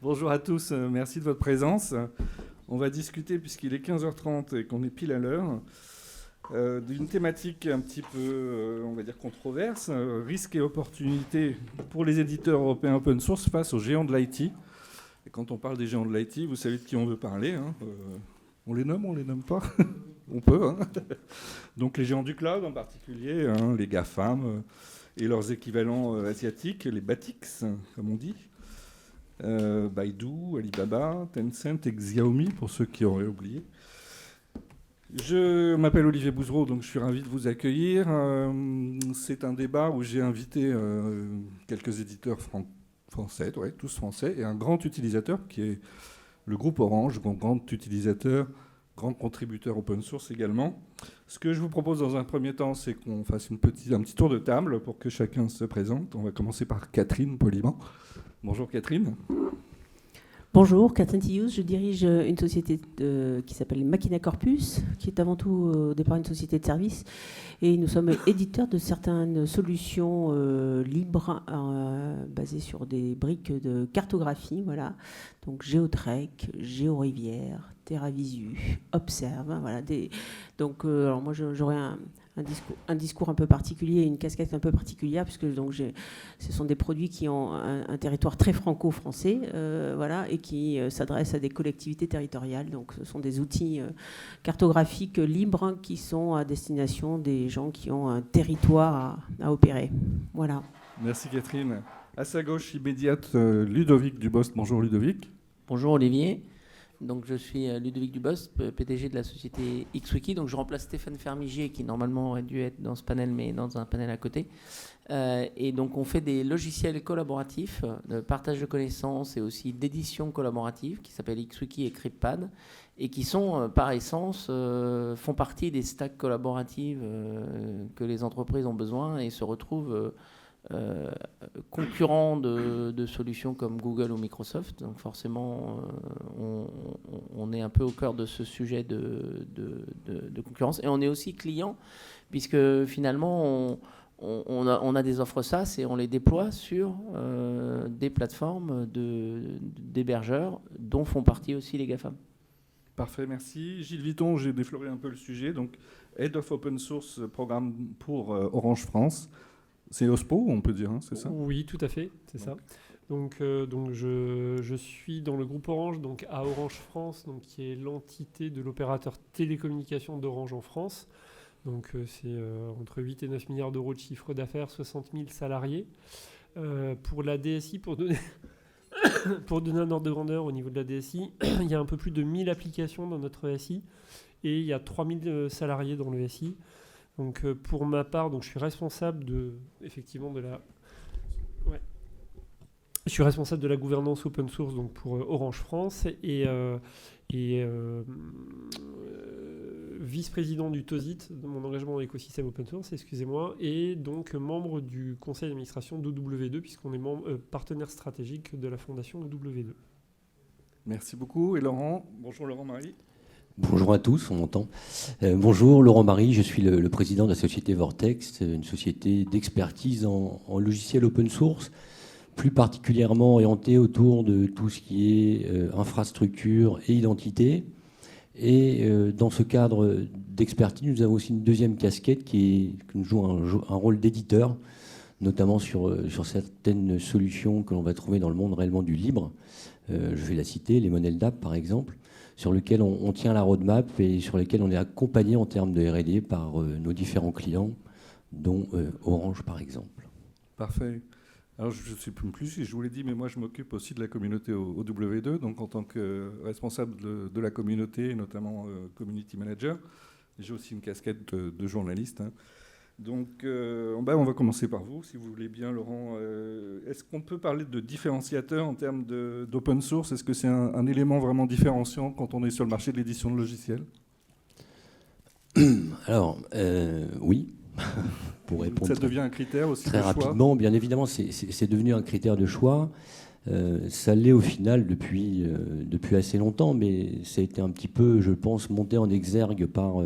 Bonjour à tous, merci de votre présence. On va discuter, puisqu'il est 15h30 et qu'on est pile à l'heure, d'une thématique un petit peu, on va dire, controverse, risques et opportunités pour les éditeurs européens open source face aux géants de l'IT. Et quand on parle des géants de l'IT, vous savez de qui on veut parler. Hein. On les nomme, on les nomme pas. On peut. Hein. Donc les géants du cloud en particulier, hein, les GAFAM et leurs équivalents asiatiques, les BATIX, comme on dit. Baidu, Alibaba, Tencent et Xiaomi, pour ceux qui auraient oublié. Je m'appelle Olivier Bouzereau, donc je suis ravi de vous accueillir. C'est un débat où j'ai invité quelques éditeurs français, ouais, tous français, et un grand utilisateur qui est le groupe Orange, grand utilisateur, grand contributeur open source également. Ce que je vous propose dans un premier temps, c'est qu'on fasse un petit tour de table pour que chacun se présente. On va commencer par Catherine poliment. Bonjour Catherine. Bonjour, Catherine Tillous. Je dirige une société qui s'appelle Machina Corpus, qui est avant tout au départ une société de services. Et nous sommes éditeurs de certaines solutions libres basées sur des briques de cartographie. Voilà. Donc GeoTrek, GeoRivière, TerraVisu, Observe. Voilà. Donc alors moi j'aurais un discours un peu particulier, une casquette un peu particulière, puisque donc ce sont des produits qui ont un territoire très franco-français, voilà, et qui s'adressent à des collectivités territoriales. Donc ce sont des outils cartographiques libres qui sont à destination des gens qui ont un territoire à opérer. Voilà. Merci Catherine. À sa gauche immédiate, Ludovic Dubost. Bonjour Ludovic. Bonjour Olivier. Donc, je suis Ludovic Dubost, PDG de la société XWiki. Donc, je remplace Stéphane Fermigier, qui normalement aurait dû être dans ce panel, mais dans un panel à côté. Et donc, on fait des logiciels collaboratifs de partage de connaissances et aussi d'édition collaborative qui s'appellent XWiki et CryptPad et qui sont, par essence, font partie des stacks collaboratives que les entreprises ont besoin et se retrouvent concurrents de solutions comme Google ou Microsoft. Donc forcément, on est un peu au cœur de ce sujet de concurrence. Et on est aussi client, puisque finalement, on a des offres SaaS et on les déploie sur des plateformes d'hébergeurs dont font partie aussi les GAFAM. Parfait, merci. Gilles Vitton, j'ai défloré un peu le sujet. Donc, Head of Open Source Programme pour Orange France. C'est OSPO, on peut dire, hein, c'est ça ? Oui, tout à fait, c'est ça. Donc je suis dans le groupe Orange, donc à Orange France, donc qui est l'entité de l'opérateur télécommunication d'Orange en France. Donc c'est entre 8 et 9 milliards d'euros de chiffre d'affaires, 60 000 salariés. Pour la DSI, pour donner un ordre de grandeur au niveau de la DSI, il y a un peu plus de 1000 applications dans notre SI et il y a 3000 salariés dans le SI. Donc pour ma part, donc je suis responsable je suis responsable de la gouvernance open source donc pour Orange France et vice-président du TOSIT, de mon engagement dans l'écosystème open source, excusez-moi, et donc membre du conseil d'administration d'OW2 puisqu'on est partenaire stratégique de la fondation OW2. Merci beaucoup. Et Laurent, bonjour Laurent Marie. Bonjour à tous, on m'entend. Bonjour, Laurent Marie, je suis le président de la société Vortex, une société d'expertise en logiciel open source, plus particulièrement orientée autour de tout ce qui est infrastructure et identité. Et dans ce cadre d'expertise, nous avons aussi une deuxième casquette qui nous joue un rôle d'éditeur, notamment sur certaines solutions que l'on va trouver dans le monde réellement du libre. Je vais la citer, les modèles d'app par exemple, sur lesquels on tient la roadmap et sur lesquels on est accompagné en termes de R&D par nos différents clients, dont Orange par exemple. Parfait. Alors je ne sais plus si je vous l'ai dit, mais moi je m'occupe aussi de la communauté OW2, donc en tant que responsable de la communauté, notamment community manager. J'ai aussi une casquette de journaliste. Hein. Donc on va commencer par vous, si vous voulez bien, Laurent. Est-ce qu'on peut parler de différenciateur en termes d'open source ? Est-ce que c'est un élément vraiment différenciant quand on est sur le marché de l'édition de logiciels ? Alors, oui. Pour répondre ça devient un critère aussi très de rapidement, choix. bien évidemment, c'est devenu un critère de choix. Ça l'est au final depuis assez longtemps, mais ça a été un petit peu, je pense, monté en exergue par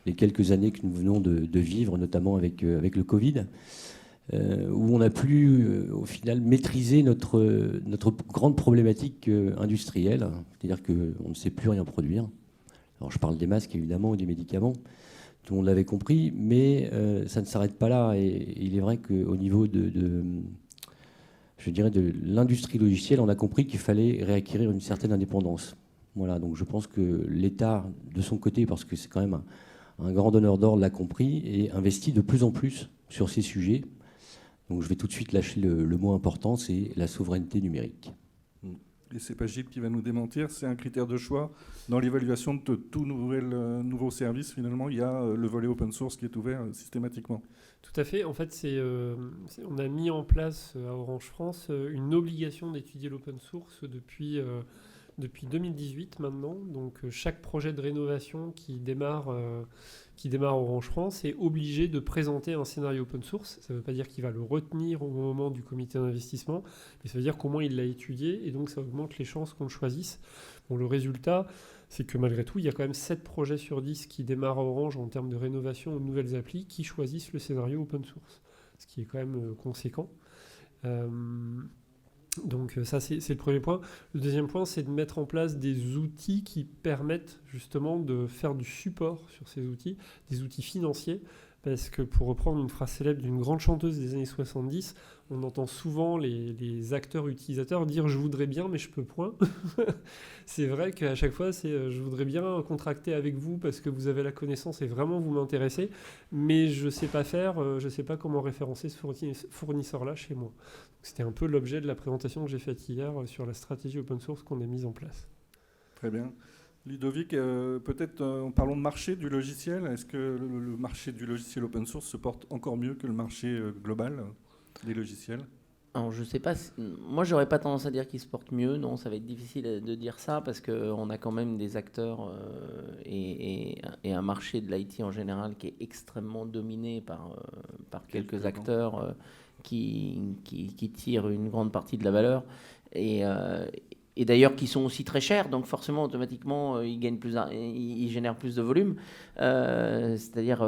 les quelques années que nous venons de vivre, notamment avec le Covid. où on n'a plus, au final, maîtrisé notre grande problématique industrielle, c'est-à-dire qu'on ne sait plus rien produire. Alors je parle des masques, évidemment, ou des médicaments, tout le monde l'avait compris, mais ça ne s'arrête pas là. Et il est vrai qu'au niveau je dirais de l'industrie logicielle, on a compris qu'il fallait réacquérir une certaine indépendance. Voilà, donc je pense que l'État, de son côté, parce que c'est quand même un grand donneur d'ordre, l'a compris et investit de plus en plus sur ces sujets. Donc je vais tout de suite lâcher le mot important, c'est la souveraineté numérique. Et c'est pas Gilles qui va nous démentir, c'est un critère de choix. Dans l'évaluation de tout nouveau service, finalement, il y a le volet open source qui est ouvert systématiquement. Tout à fait. En fait, on a mis en place à Orange France une obligation d'étudier l'open source depuis 2018 maintenant. Donc chaque projet de rénovation qui démarre Orange France est obligé de présenter un scénario open source. Ça ne veut pas dire qu'il va le retenir au moment du comité d'investissement, mais ça veut dire comment il l'a étudié, et donc ça augmente les chances qu'on le choisisse. Bon, le résultat, c'est que malgré tout, il y a quand même 7 projets sur 10 qui démarrent à Orange en termes de rénovation ou de nouvelles applis qui choisissent le scénario open source, ce qui est quand même conséquent. Donc ça, c'est le premier point. Le deuxième point, c'est de mettre en place des outils qui permettent justement de faire du support sur ces outils, des outils financiers, parce que pour reprendre une phrase célèbre d'une grande chanteuse des années 70, on entend souvent les acteurs utilisateurs dire « je voudrais bien, mais je peux point ». C'est vrai qu'à chaque fois, c'est « je voudrais bien contracter avec vous parce que vous avez la connaissance et vraiment vous m'intéressez, mais je ne sais pas faire, je ne sais pas comment référencer ce fournisseur-là chez moi ». C'était un peu l'objet de la présentation que j'ai faite hier sur la stratégie open source qu'on a mise en place. Très bien. Ludovic, peut-être parlons de marché du logiciel. Est-ce que le marché du logiciel open source se porte encore mieux que le marché global des logiciels ? Alors, je sais pas. Moi, j'aurais pas tendance à dire qu'il se porte mieux. Non, ça va être difficile de dire ça parce qu'on a quand même des acteurs et un marché de l'IT en général qui est extrêmement dominé par quelques acteurs qui tirent une grande partie de la valeur et d'ailleurs qui sont aussi très chers. Donc forcément, automatiquement, ils génèrent plus de volume. C'est-à-dire,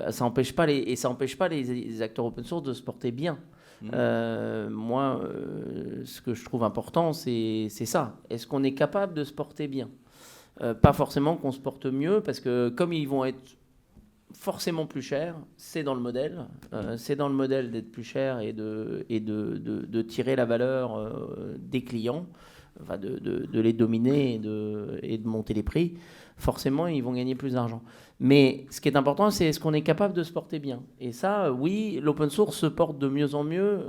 ça n'empêche pas les acteurs open source de se porter bien. Moi, ce que je trouve important, c'est ça. Est-ce qu'on est capable de se porter bien ? Pas forcément qu'on se porte mieux, parce que comme ils vont être forcément plus chers, c'est dans le modèle. C'est dans le modèle d'être plus cher et de tirer la valeur des clients, enfin de les dominer et de monter les prix. Forcément, ils vont gagner plus d'argent. Mais ce qui est important, c'est est-ce qu'on est capable de se porter bien. Et ça, oui, l'open source se porte de mieux en mieux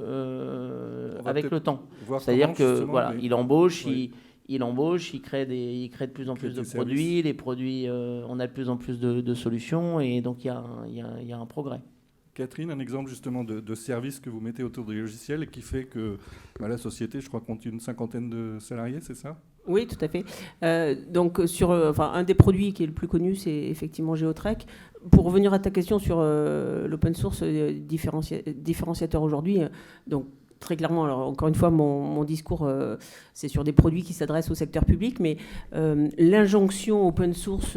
avec le temps. C'est-à-dire que voilà, il embauche, oui. Il embauche, il crée de plus en plus de produits. Les produits, on a de plus en plus de solutions, et donc il y a un progrès. Catherine, un exemple justement de service que vous mettez autour du logiciel et qui fait que la société, je crois, compte une 50aine de salariés, c'est ça ? Oui, tout à fait. Donc, un des produits qui est le plus connu, c'est effectivement Géotrek. Pour revenir à ta question sur l'open source différenciateur aujourd'hui, donc très clairement, alors encore une fois, mon discours, c'est sur des produits qui s'adressent au secteur public, mais l'injonction open source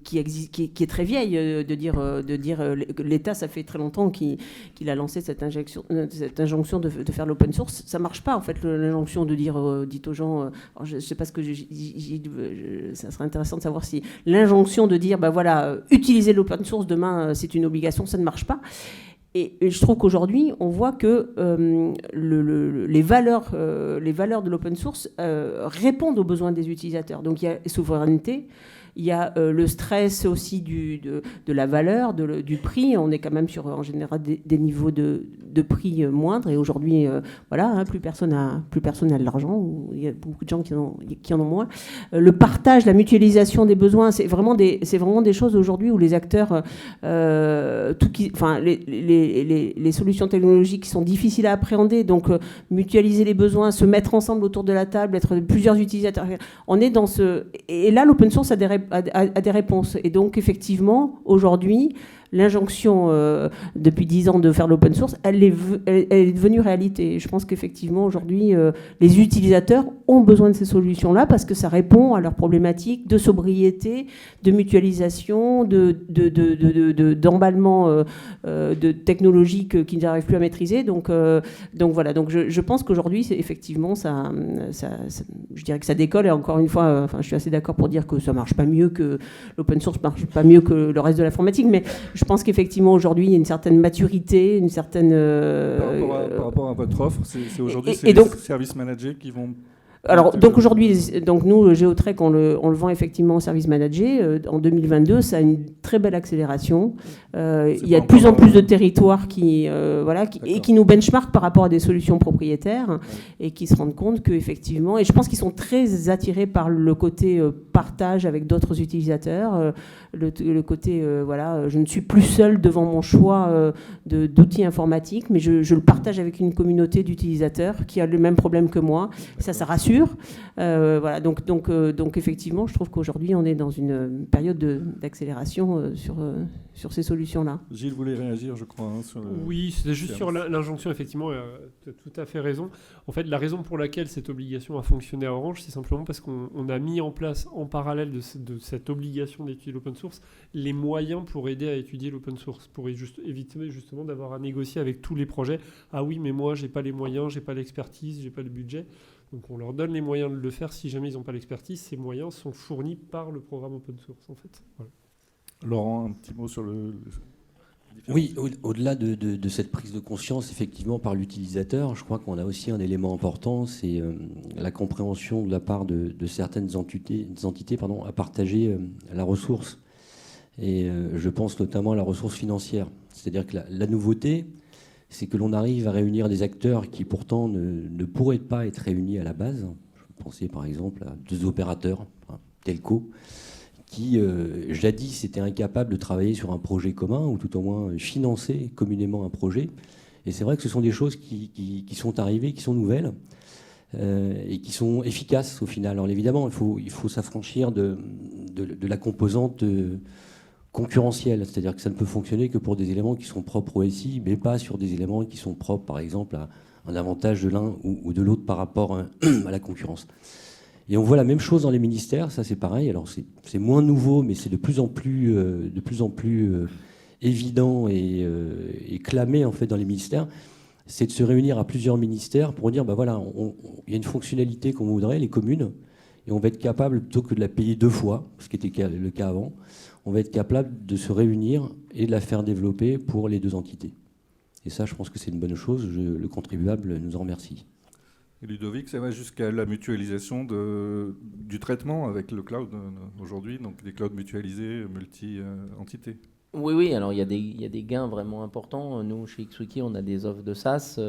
qui est très vieille, de dire l'État, ça fait très longtemps qu'il a lancé cette injonction de faire l'open source. Ça marche pas, en fait, l'injonction de dire, dites aux gens, je sais pas ce que ça serait intéressant de savoir si l'injonction de dire, utiliser l'open source demain, c'est une obligation, ça ne marche pas. Et je trouve qu'aujourd'hui, on voit que les valeurs de l'open source répondent aux besoins des utilisateurs. Donc il y a souveraineté, il y a le stress aussi de la valeur, du prix. On est quand même sur, en général, des niveaux de prix moindres. Et aujourd'hui, plus personne n'a de l'argent. Il y a beaucoup de gens qui en ont moins. Le partage, la mutualisation des besoins, c'est vraiment des choses aujourd'hui où les acteurs, les solutions technologiques sont difficiles à appréhender. Donc, mutualiser les besoins, se mettre ensemble autour de la table, être plusieurs utilisateurs. On est dans ce... Et là, l'open source a des réponses. Et donc, effectivement, aujourd'hui, l'injonction depuis 10 ans de faire l'open source, elle est devenue réalité. Et je pense qu'effectivement, aujourd'hui, les utilisateurs ont besoin de ces solutions-là parce que ça répond à leurs problématiques de sobriété, de mutualisation, d'emballement de technologiques qu'ils n'arrivent plus à maîtriser. Donc voilà. Donc je pense qu'aujourd'hui, effectivement, je dirais que ça décolle. Et encore une fois, je suis assez d'accord pour dire que ça marche pas mieux que l'open source, marche pas mieux que le reste de l'informatique. Mais je pense qu'effectivement, aujourd'hui, il y a une certaine maturité, une certaine... Par rapport à votre offre, c'est aujourd'hui et donc, les services managés qui vont... Alors, donc aujourd'hui, nous, Geotrek, on le vend effectivement au service manager. En 2022, ça a une très belle accélération. Il y a de plus en plus de territoires qui nous benchmarkent par rapport à des solutions propriétaires et qui se rendent compte qu'effectivement, et je pense qu'ils sont très attirés par le côté partage avec d'autres utilisateurs, le côté, je ne suis plus seul devant mon choix d'outils informatiques, mais je le partage avec une communauté d'utilisateurs qui a le même problème que moi. Ça rassure. Donc effectivement, je trouve qu'aujourd'hui, on est dans une période d'accélération sur ces solutions-là. Gilles voulait réagir, je crois. Oui, c'était juste sur l'injonction, effectivement, tu as tout à fait raison. En fait, la raison pour laquelle cette obligation a fonctionné à Orange, c'est simplement parce qu'on a mis en place, en parallèle de cette obligation d'étudier l'open source, les moyens pour aider à étudier l'open source, pour éviter justement d'avoir à négocier avec tous les projets. Ah oui, mais moi, j'ai pas les moyens, j'ai pas l'expertise, j'ai pas le budget. Donc on leur donne les moyens de le faire. Si jamais ils n'ont pas l'expertise, ces moyens sont fournis par le programme open source, en fait. Voilà. Laurent, un petit mot sur le... Oui, au-delà de cette prise de conscience, effectivement, par l'utilisateur, je crois qu'on a aussi un élément important, c'est la compréhension de la part de certaines entités à partager la ressource. Et je pense notamment à la ressource financière. C'est-à-dire que la nouveauté, c'est que l'on arrive à réunir des acteurs qui pourtant ne pourraient pas être réunis à la base. Je pensais par exemple à 2 opérateurs, telco, qui jadis étaient incapables de travailler sur un projet commun, ou tout au moins financer communément un projet. Et c'est vrai que ce sont des choses qui sont arrivées, qui sont nouvelles, et qui sont efficaces au final. Alors évidemment, il faut s'affranchir de la composante concurrentielle, c'est-à-dire que ça ne peut fonctionner que pour des éléments qui sont propres au SI, mais pas sur des éléments qui sont propres, par exemple, à un avantage de l'un ou de l'autre par rapport à la concurrence. Et on voit la même chose dans les ministères, ça c'est pareil. Alors c'est moins nouveau, mais c'est de plus en plus évident et clamé en fait dans les ministères. C'est de se réunir à plusieurs ministères pour dire, il y a une fonctionnalité qu'on voudrait, les communes, et on va être capable, plutôt que de la payer 2 fois, ce qui était le cas avant, on va être capable de se réunir et de la faire développer pour les 2 entités. Et ça, je pense que c'est une bonne chose. Le contribuable nous en remercie. Et Ludovic, ça va jusqu'à la mutualisation du traitement avec le cloud aujourd'hui, donc des clouds mutualisés, multi-entités. Oui, alors il y a des gains vraiment importants. Nous, chez XWiki, on a des offres de SaaS.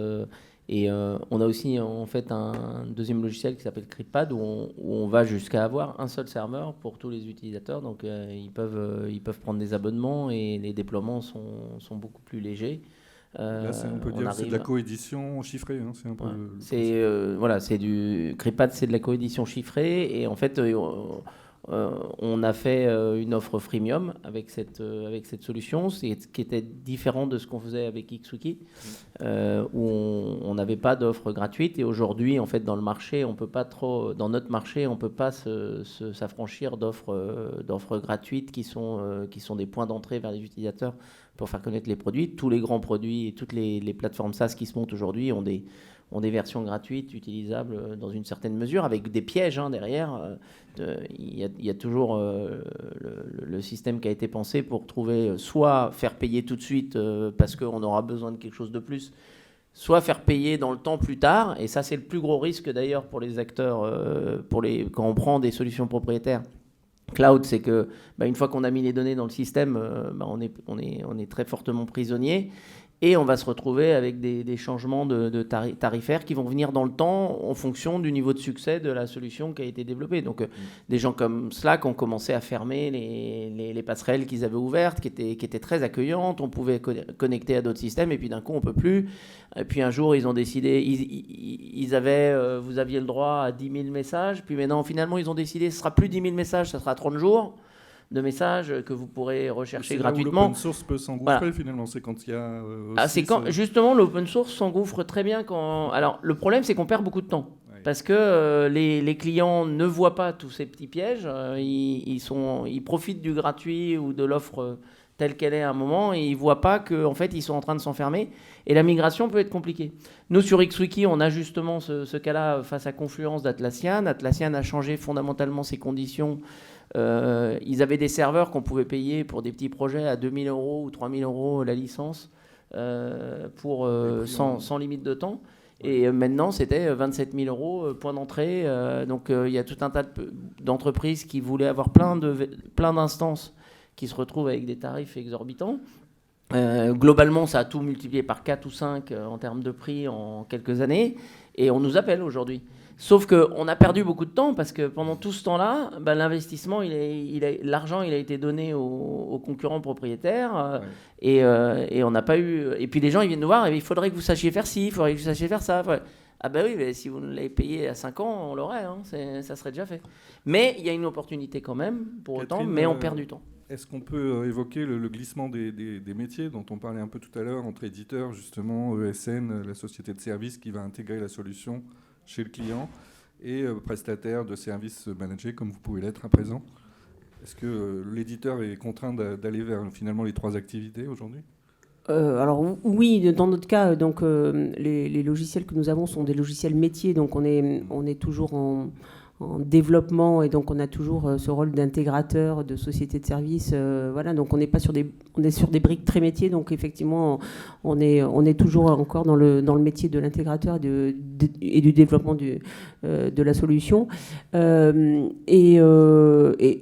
Et on a aussi en fait un deuxième logiciel qui s'appelle CryptPad où on va jusqu'à avoir un seul serveur pour tous les utilisateurs. Donc ils peuvent prendre des abonnements et les déploiements sont beaucoup plus légers. Là, on peut dire que c'est de la coédition chiffrée. Hein, c'est un peu c'est du CryptPad, c'est de la coédition chiffrée. Et en fait, on a fait une offre freemium avec cette solution, qui était différent de ce qu'on faisait avec XWiki, où on n'avait pas d'offre gratuite. Et aujourd'hui, en fait, dans notre marché, on peut pas s'affranchir d'offres gratuites qui sont des points d'entrée vers les utilisateurs pour faire connaître les produits. Tous les grands produits et toutes les plateformes SaaS qui se montent aujourd'hui ont des versions gratuites utilisables dans une certaine mesure, avec des pièges derrière. Il y a toujours le système qui a été pensé pour trouver, soit faire payer tout de suite parce qu'on aura besoin de quelque chose de plus, soit faire payer dans le temps plus tard. Et ça, c'est le plus gros risque d'ailleurs pour les acteurs, quand on prend des solutions propriétaires. Cloud, c'est que une fois qu'on a mis les données dans le système, on est très fortement prisonnier. Et on va se retrouver avec des changements de tarifaires qui vont venir dans le temps en fonction du niveau de succès de la solution qui a été développée. Donc des gens comme Slack ont commencé à fermer les passerelles qu'ils avaient ouvertes, qui étaient très accueillantes. On pouvait connecter à d'autres systèmes et puis d'un coup on ne peut plus. Et puis un jour ils ont décidé, vous aviez le droit à 10 000 messages. Puis maintenant finalement ils ont décidé ce ne sera plus 10 000 messages, ça sera 30 jours. de messages que vous pourrez rechercher C'est gratuitement. là où l'open source peut s'engouffrer Voilà. finalement, c'est quand il y a C'est quand, justement, l'open source s'engouffre très bien quand... Alors, le problème, c'est qu'on perd beaucoup de temps. Ouais. Parce que les clients ne voient pas tous ces petits pièges. Ils profitent du gratuit ou de l'offre telle qu'elle est à un moment et ils ne voient pas qu'en fait, ils sont en train de s'enfermer. Et la migration peut être compliquée. Nous, sur XWiki, on a justement ce cas-là face à Confluence d'Atlassian. Atlassian a changé fondamentalement ses conditions. Ils avaient des serveurs qu'on pouvait payer pour des petits projets à 2 000 € ou 3 000 € la licence sans limite de temps. Et maintenant, c'était 27 000 € point d'entrée. Donc, il y a tout un tas d'entreprises qui voulaient avoir plein d'instances qui se retrouvent avec des tarifs exorbitants. Globalement, ça a tout multiplié par 4 ou 5 en termes de prix en quelques années. Et on nous appelle aujourd'hui. Sauf qu'on a perdu beaucoup de temps parce que pendant tout ce temps-là, l'investissement, l'argent, il a été donné aux concurrents propriétaires et on n'a pas eu... Et puis les gens, ils viennent nous voir et il faudrait que vous sachiez faire ci, il faudrait que vous sachiez faire ça. Ah ben oui, mais si vous l'avez payé à 5 ans, on l'aurait, hein, ça serait déjà fait. Mais il y a une opportunité quand même, pour autant, Catherine, mais on perd du temps. Est-ce qu'on peut évoquer le glissement des métiers dont on parlait un peu tout à l'heure entre éditeurs, justement, ESN, la société de service qui va intégrer la solution chez le client, et prestataires de services managés comme vous pouvez l'être à présent? Est-ce que l'éditeur est contraint d'aller vers finalement les 3 activités aujourd'hui? Alors oui, dans notre cas, donc les logiciels que nous avons sont des logiciels métiers, donc on est toujours en développement et donc on a toujours ce rôle d'intégrateur de société de services. Voilà, donc on est sur des briques très métiers, donc effectivement on est toujours encore dans le métier de l'intégrateur et du développement de la solution. Et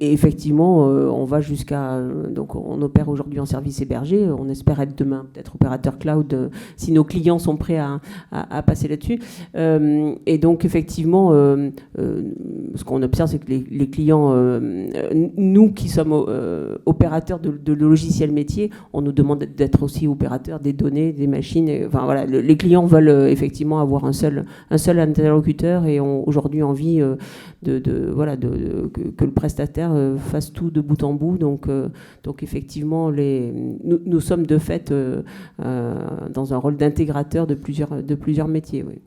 effectivement, on va jusqu'à donc on opère aujourd'hui en service hébergé. On espère être demain peut-être opérateur cloud si nos clients sont prêts à passer là-dessus. Et donc effectivement, ce qu'on observe, c'est que les clients, nous qui sommes opérateurs de logiciels métiers, on nous demande d'être aussi opérateurs des données, des machines. Enfin voilà, les clients veulent effectivement avoir un seul interlocuteur et ont aujourd'hui envie que le prestataire fasse tout de bout en bout. Donc effectivement, nous sommes de fait dans un rôle d'intégrateur de plusieurs métiers. Oui.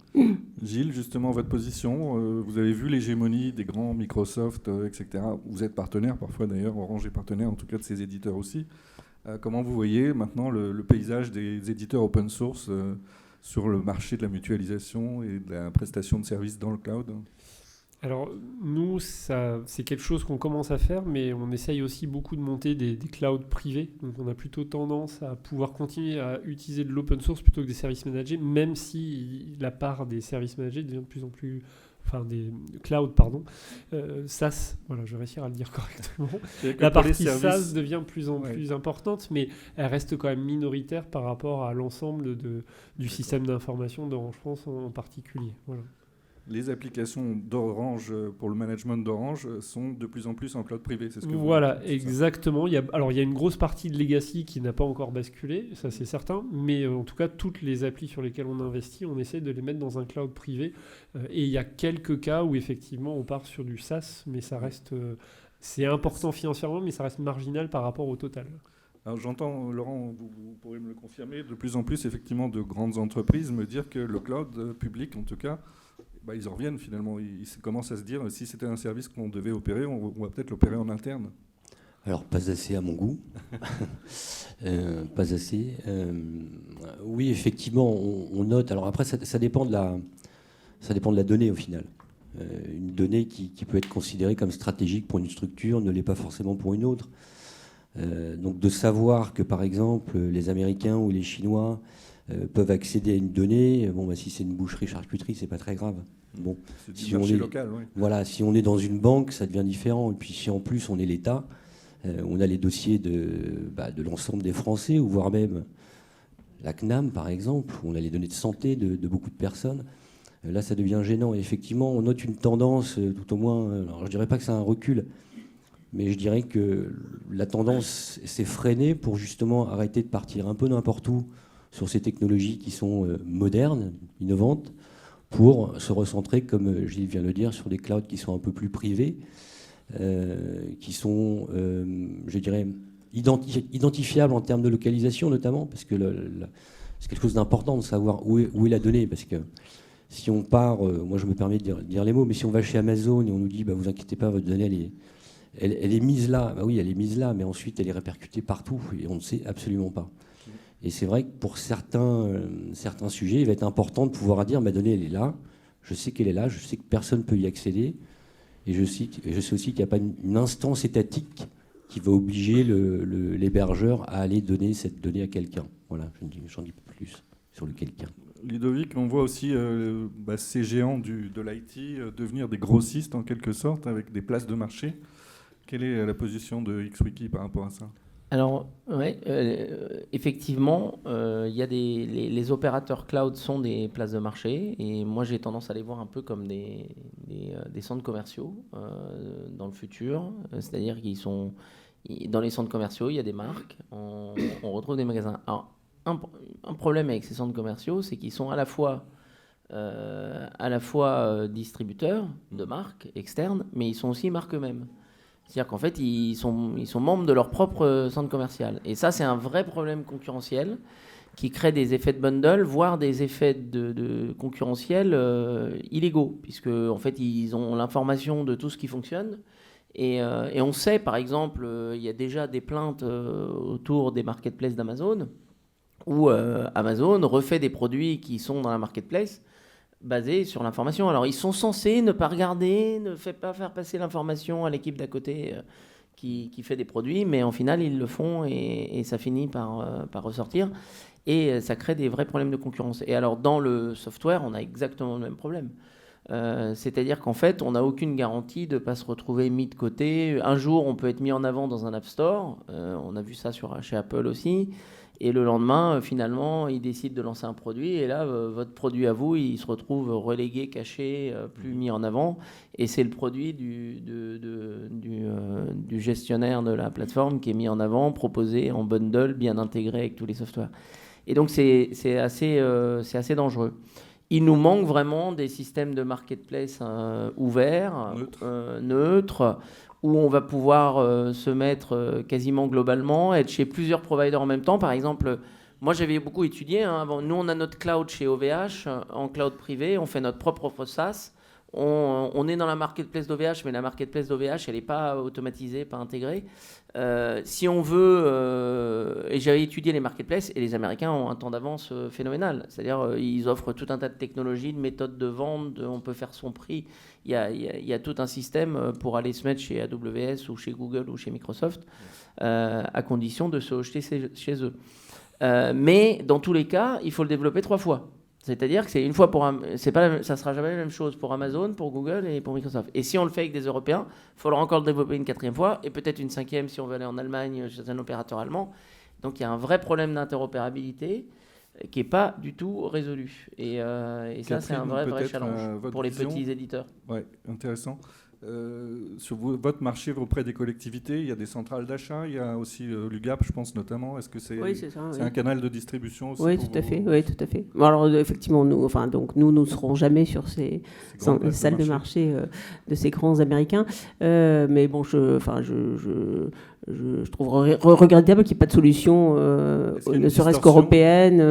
Gilles, justement, votre position, vous avez vu l'hégémonie des grands Microsoft, etc. Vous êtes partenaire parfois d'ailleurs, Orange est partenaire en tout cas de ces éditeurs aussi. Comment vous voyez maintenant le paysage des éditeurs open source sur le marché de la mutualisation et de la prestation de services dans le cloud? Alors nous, c'est quelque chose qu'on commence à faire, mais on essaye aussi beaucoup de monter des clouds privés. Donc on a plutôt tendance à pouvoir continuer à utiliser de l'open source plutôt que des services managés, même si la part des services managés devient de plus en plus... Enfin, des clouds, pardon. SaaS, voilà, je vais réussir à le dire correctement. La partie SaaS devient de plus en plus importante, mais elle reste quand même minoritaire par rapport à l'ensemble du système d'information d'Orange France en particulier. Voilà. Les applications d'Orange pour le management d'Orange sont de plus en plus en cloud privé, c'est ce que vous Voilà, dites, exactement. Il y a une grosse partie de legacy qui n'a pas encore basculé, ça c'est certain, mais en tout cas, toutes les applis sur lesquelles on investit, on essaie de les mettre dans un cloud privé. Et il y a quelques cas où effectivement on part sur du SaaS, mais ça reste... c'est important financièrement, mais ça reste marginal par rapport au total. Alors j'entends, Laurent, vous pourrez me le confirmer, de plus en plus effectivement de grandes entreprises me dire que le cloud public, en tout cas, ils en reviennent finalement. Ils commencent à se dire, si c'était un service qu'on devait opérer, on va peut-être l'opérer en interne. Alors, pas assez à mon goût. Pas assez. Oui, effectivement, on note. Alors après, ça dépend de la donnée au final. Une donnée qui peut être considérée comme stratégique pour une structure ne l'est pas forcément pour une autre. Donc de savoir que, par exemple, les Américains ou les Chinois peuvent accéder à une donnée, si c'est une boucherie-charcuterie, c'est pas très grave. Bon, c'est du si marché local, oui. Voilà, si on est dans une banque, ça devient différent. Et puis si en plus on est l'État, on a les dossiers de l'ensemble des Français, ou voire même la CNAM, par exemple, où on a les données de santé de beaucoup de personnes. Là, ça devient gênant. Et effectivement, on note une tendance, tout au moins, alors je dirais pas que c'est un recul, mais je dirais que la tendance s'est freinée pour justement arrêter de partir un peu n'importe où sur ces technologies qui sont modernes, innovantes, pour se recentrer, comme Gilles vient de le dire, sur des clouds qui sont un peu plus privés. qui sont, je dirais, identifiables en termes de localisation notamment, parce que c'est quelque chose d'important de savoir où est la donnée, parce que si on part, moi je me permets de dire les mots, mais si on va chez Amazon et on nous dit vous inquiétez pas, votre donnée elle est mise là, oui elle est mise là, mais ensuite elle est répercutée partout et on ne sait absolument pas. Et c'est vrai que pour certains sujets, il va être important de pouvoir dire ma donnée elle est là, je sais qu'elle est là, je sais que personne ne peut y accéder, et je sais aussi qu'il n'y a pas une instance étatique qui va obliger l'hébergeur à aller donner cette donnée à quelqu'un. Voilà, j'en dis pas plus sur le quelqu'un. Ludovic, on voit aussi ces géants de l'IT devenir des grossistes en quelque sorte, avec des places de marché. Quelle est la position de XWiki par rapport à ça ? Alors, ouais, effectivement, il y a les opérateurs cloud sont des places de marché, et moi j'ai tendance à les voir un peu comme des centres commerciaux dans le futur. C'est-à-dire qu'ils sont dans les centres commerciaux, il y a des marques, on retrouve des magasins. Alors, un problème avec ces centres commerciaux, c'est qu'ils sont à la fois distributeurs de marques externes, mais ils sont aussi marques eux-mêmes. C'est-à-dire qu'en fait, ils sont membres de leur propre centre commercial. Et ça, c'est un vrai problème concurrentiel qui crée des effets de bundle, voire des effets de concurrentiels illégaux, puisque en fait, ils ont l'information de tout ce qui fonctionne. Et on sait, par exemple, il y a déjà des plaintes autour des marketplaces d'Amazon, où Amazon refait des produits qui sont dans la marketplace basés sur l'information. Alors, ils sont censés ne pas regarder, pas faire passer l'information à l'équipe d'à côté qui fait des produits, mais en final, ils le font et ça finit par ressortir. Et ça crée des vrais problèmes de concurrence. Et alors, dans le software, on a exactement le même problème. C'est-à-dire qu'en fait, on n'a aucune garantie de ne pas se retrouver mis de côté. Un jour, on peut être mis en avant dans un App Store. On a vu ça chez Apple aussi. Et le lendemain, finalement, ils décident de lancer un produit. Et là, votre produit à vous, il se retrouve relégué, caché, plus mis en avant. Et c'est le produit du gestionnaire de la plateforme qui est mis en avant, proposé en bundle, bien intégré avec tous les softwares. Et donc, c'est assez dangereux. Il nous manque vraiment des systèmes de marketplace ouverts, neutres, où on va pouvoir se mettre quasiment globalement, être chez plusieurs providers en même temps. Par exemple, moi j'avais beaucoup étudié. Avant. Nous, on a notre cloud chez OVH, en cloud privé, on fait notre propre SaaS. On est dans la marketplace d'OVH, mais la marketplace d'OVH, elle n'est pas automatisée, pas intégrée. Si on veut, et j'avais étudié les marketplaces, et les Américains ont un temps d'avance phénoménal. C'est-à-dire, ils offrent tout un tas de technologies, de méthodes de vente, on peut faire son prix. Il y a tout un système pour aller se mettre chez AWS ou chez Google ou chez Microsoft, à condition de se hoster chez eux. Mais dans tous les cas, il faut le développer 3 fois. C'est-à-dire que c'est une fois ça sera jamais la même chose pour Amazon, pour Google et pour Microsoft. Et si on le fait avec des Européens, il faudra encore le développer une 4e fois et peut-être une 5e si on veut aller en Allemagne chez un opérateur allemand. Donc il y a un vrai problème d'interopérabilité qui n'est pas du tout résolu. Et ça, c'est un vrai challenge pour les petits éditeurs. Oui, intéressant. Sur votre marché auprès des collectivités, il y a des centrales d'achat, il y a aussi l'UGAP, je pense notamment. Est-ce que c'est un canal de distribution aussi? Oui, tout à fait. Oui, tout à fait. Bon, alors effectivement, nous ne serons jamais sur ces salles de marché de ces grands Américains. Mais bon, je trouve regrettable qu'il n'y ait pas de solution, ne serait-ce qu'européenne.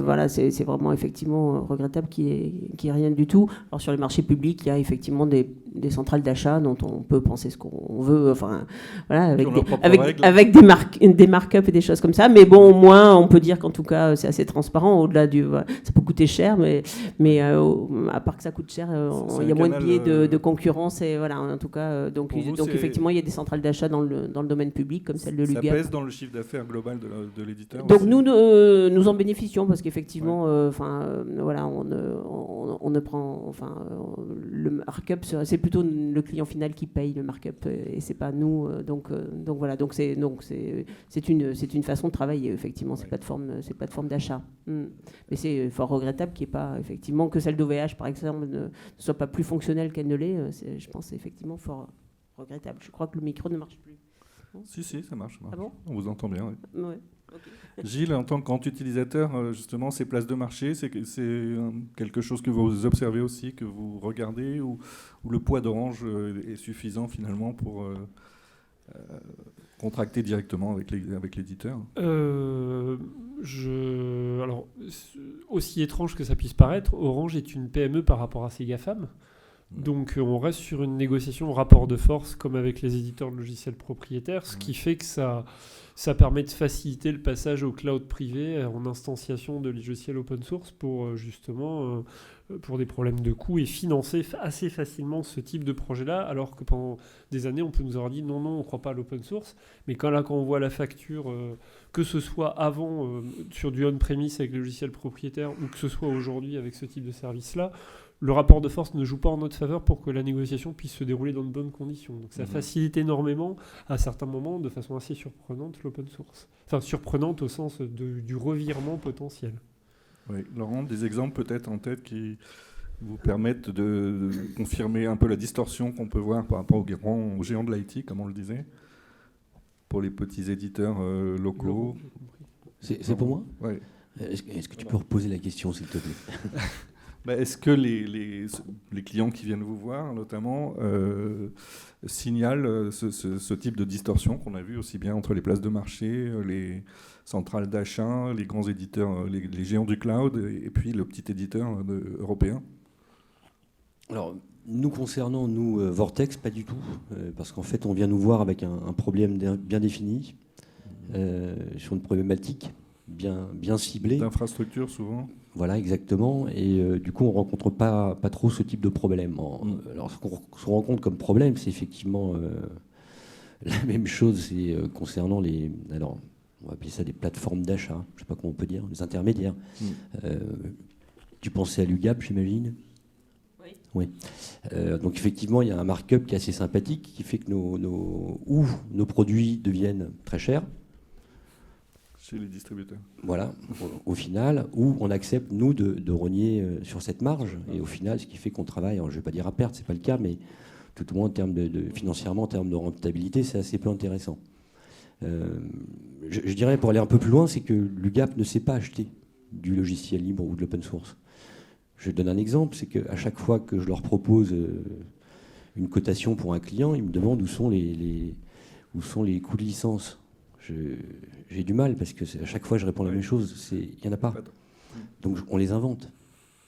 Voilà, c'est vraiment effectivement regrettable qu'il n'y ait rien du tout. Alors sur les marchés publics, il y a effectivement des centrales d'achat dont on peut penser ce qu'on veut, enfin voilà, avec des markups et des choses comme ça. Mais bon, au moins, on peut dire qu'en tout cas, c'est assez transparent. Au-delà ça peut coûter cher, mais à part que ça coûte cher, il y a moins de biais de concurrence. Et voilà, en tout cas, donc effectivement, il y a des centrales d'achat dans le domaine public, comme celle de l'UGAP. Ça pèse dans le chiffre d'affaires global de l'éditeur. Donc nous en bénéficions parce qu'effectivement, voilà, on ne prend, le markup, c'est plutôt le client final qui paye le markup et c'est pas nous. Donc voilà, donc c'est une façon de travailler effectivement ces plateformes d'achat. Mais c'est fort regrettable qu'il n'y ait pas effectivement que celle d'OVH par exemple ne soit pas plus fonctionnelle qu'elle ne l'est. Je pense effectivement fort regrettable. Je crois que le micro ne marche plus. Si, ça marche. Ah bon ? On vous entend bien. Oui. Ouais. Gilles, en tant que grand utilisateur, justement, ces places de marché, c'est quelque chose que vous observez aussi, que vous regardez, ou le poids d'Orange est suffisant finalement pour contracter directement avec l'éditeur? Alors, aussi étrange que ça puisse paraître, Orange est une PME par rapport à ses GAFAM. Donc on reste sur une négociation au rapport de force comme avec les éditeurs de logiciels propriétaires, ce qui fait que ça permet de faciliter le passage au cloud privé en instanciation de logiciels open source pour justement pour des problèmes de coûts et financer assez facilement ce type de projet-là, alors que pendant des années on peut nous avoir dit non, on ne croit pas à l'open source, mais quand on voit la facture, que ce soit avant sur du on-premise avec les logiciels propriétaires ou que ce soit aujourd'hui avec ce type de service-là, le rapport de force ne joue pas en notre faveur pour que la négociation puisse se dérouler dans de bonnes conditions. Donc ça facilite énormément, à certains moments, de façon assez surprenante, l'open source. Enfin, surprenante au sens du revirement potentiel. Oui. Laurent, des exemples peut-être en tête qui vous permettent de confirmer un peu la distorsion qu'on peut voir par rapport aux géants de l'IT, comme on le disait, pour les petits éditeurs locaux. C'est pour moi? Oui. Est-ce que tu peux reposer la question, s'il te plaît? Est-ce que les clients qui viennent vous voir, notamment, signalent ce type de distorsion qu'on a vu aussi bien entre les places de marché, les centrales d'achat, les grands éditeurs, les géants du cloud, et puis le petit éditeur européen? Alors, nous concernant, Vortex, pas du tout, parce qu'en fait, on vient nous voir avec un problème bien défini, sur une problématique bien ciblée. D'infrastructure, souvent. Voilà, exactement. Et du coup, on ne rencontre pas trop ce type de problème. Alors, ce qu'on se rencontre comme problème, c'est effectivement la même chose. C'est concernant alors, on va appeler ça des plateformes d'achat. Je ne sais pas comment on peut dire, les intermédiaires. Tu pensais à l'UGAP, j'imagine? Oui. Donc, effectivement, il y a un markup qui est assez sympathique, qui fait que nos produits deviennent très chers. Chez les distributeurs. Voilà, au final, où on accepte, nous, de rogner sur cette marge. Et au final, ce qui fait qu'on travaille, alors, je ne vais pas dire à perte, ce n'est pas le cas, mais tout au moins en termes financièrement, en termes de rentabilité, c'est assez peu intéressant. Je dirais, pour aller un peu plus loin, c'est que l'UGAP ne sait pas acheter du logiciel libre ou de l'open source. Je donne un exemple, c'est qu'à chaque fois que je leur propose une cotation pour un client, ils me demandent où sont les coûts de licence. J'ai du mal parce que à chaque fois je réponds la même chose, il n'y en a pas. Donc on les invente.